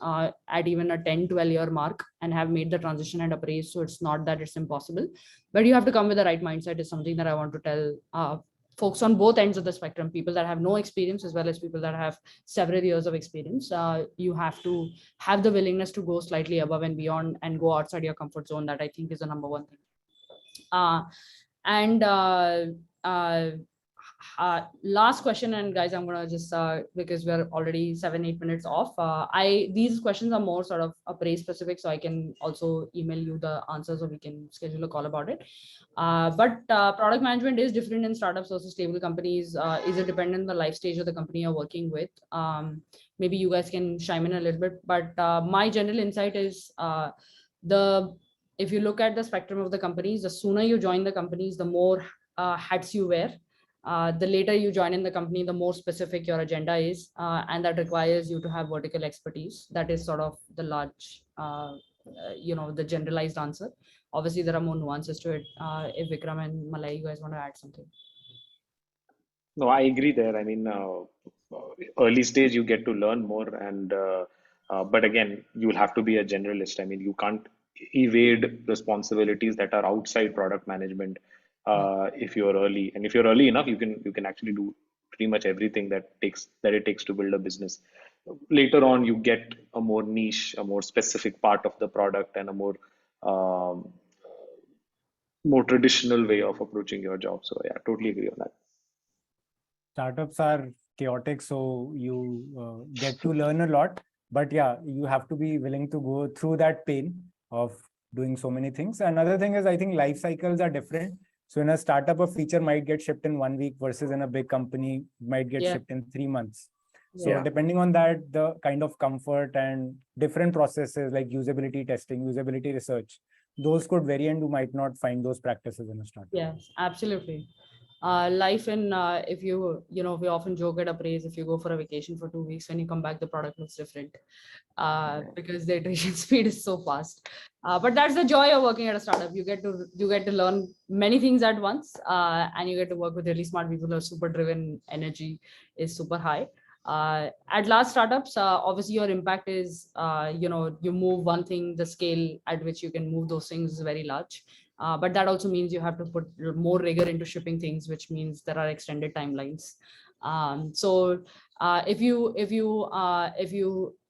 [SPEAKER 1] at even a 10-12 year mark and have made the transition and Upraised. So it's not that it's impossible, but you have to come with the right mindset is something that I want to tell folks on both ends of the spectrum, people that have no experience as well as people that have several years of experience. You have to have the willingness to go slightly above and beyond and go outside your comfort zone. That I think is the number one thing. Last question, and guys, I'm gonna just because we're already 7-8 minutes off. These questions are more sort of Upraised specific, so I can also email you the answers, or we can schedule a call about it. But product management is different in startups versus stable companies. Is it dependent on the life stage of the company you're working with? Maybe you guys can chime in a little bit, but my general insight is if you look at the spectrum of the companies, the sooner you join the companies, the more hats you wear. The later you join in the company, the more specific your agenda is, and that requires you to have vertical expertise. That is sort of the large, the generalized answer. Obviously, there are more nuances to it. If Vikram and Malay, you guys want to add something?
[SPEAKER 3] No, I agree there. I mean, early stage you get to learn more, and but again, you'll have to be a generalist. I mean, you can't evade responsibilities that are outside product management if you're early. And if you're early enough, you can actually do pretty much everything that it takes to build a business. Later on, you get a more niche, a more specific part of the product, and a more traditional way of approaching your job. So yeah, totally agree on that.
[SPEAKER 2] Startups are chaotic, so you get to learn a lot, but yeah, you have to be willing to go through that pain of doing so many things. Another thing is, I think life cycles are different. So in a startup, a feature might get shipped in 1 week versus in a big company might get shipped in 3 months. So
[SPEAKER 3] Yeah.
[SPEAKER 2] depending on that, the kind of comfort and different processes like usability testing, usability research, those could vary, and you might not find those practices in a startup.
[SPEAKER 1] Yes, absolutely. Life in if you we often joke at Upraised, if you go for a vacation for 2 weeks, when you come back the product looks different, because the iteration speed is so fast. But that's the joy of working at a startup. You get to learn many things at once, and you get to work with really smart people who are super driven. Energy is super high. At large startups, obviously your impact is you move one thing, the scale at which you can move those things is very large. But that also means you have to put more rigor into shipping things, which means there are extended timelines. So if you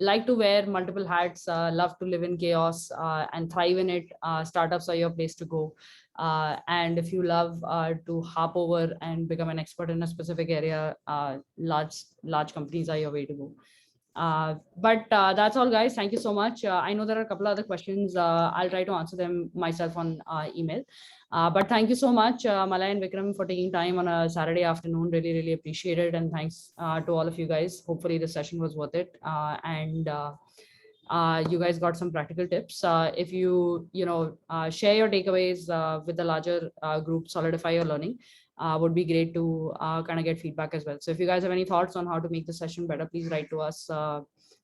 [SPEAKER 1] like to wear multiple hats, love to live in chaos, and thrive in it, startups are your place to go. And if you love to hop over and become an expert in a specific area, large companies are your way to go. But that's all, guys. Thank you so much. I know there are a couple other questions. I'll try to answer them myself on email. But thank you so much, Malay and Vikram, for taking time on a Saturday afternoon. Really, really appreciate it. And thanks to all of you guys. Hopefully the session was worth it. And you guys got some practical tips. If you share your takeaways with the larger group, solidify your learning. Would be great to kind of get feedback as well. So if you guys have any thoughts on how to make the session better, please write to us,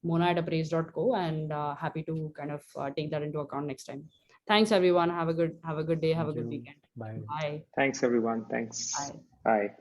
[SPEAKER 1] mona@upraised.co, and happy to kind of take that into account next time. Thanks everyone. Have a good day. Have a good weekend.
[SPEAKER 2] Bye.
[SPEAKER 1] Bye.
[SPEAKER 3] Thanks everyone. Thanks.
[SPEAKER 1] Bye.
[SPEAKER 3] Bye.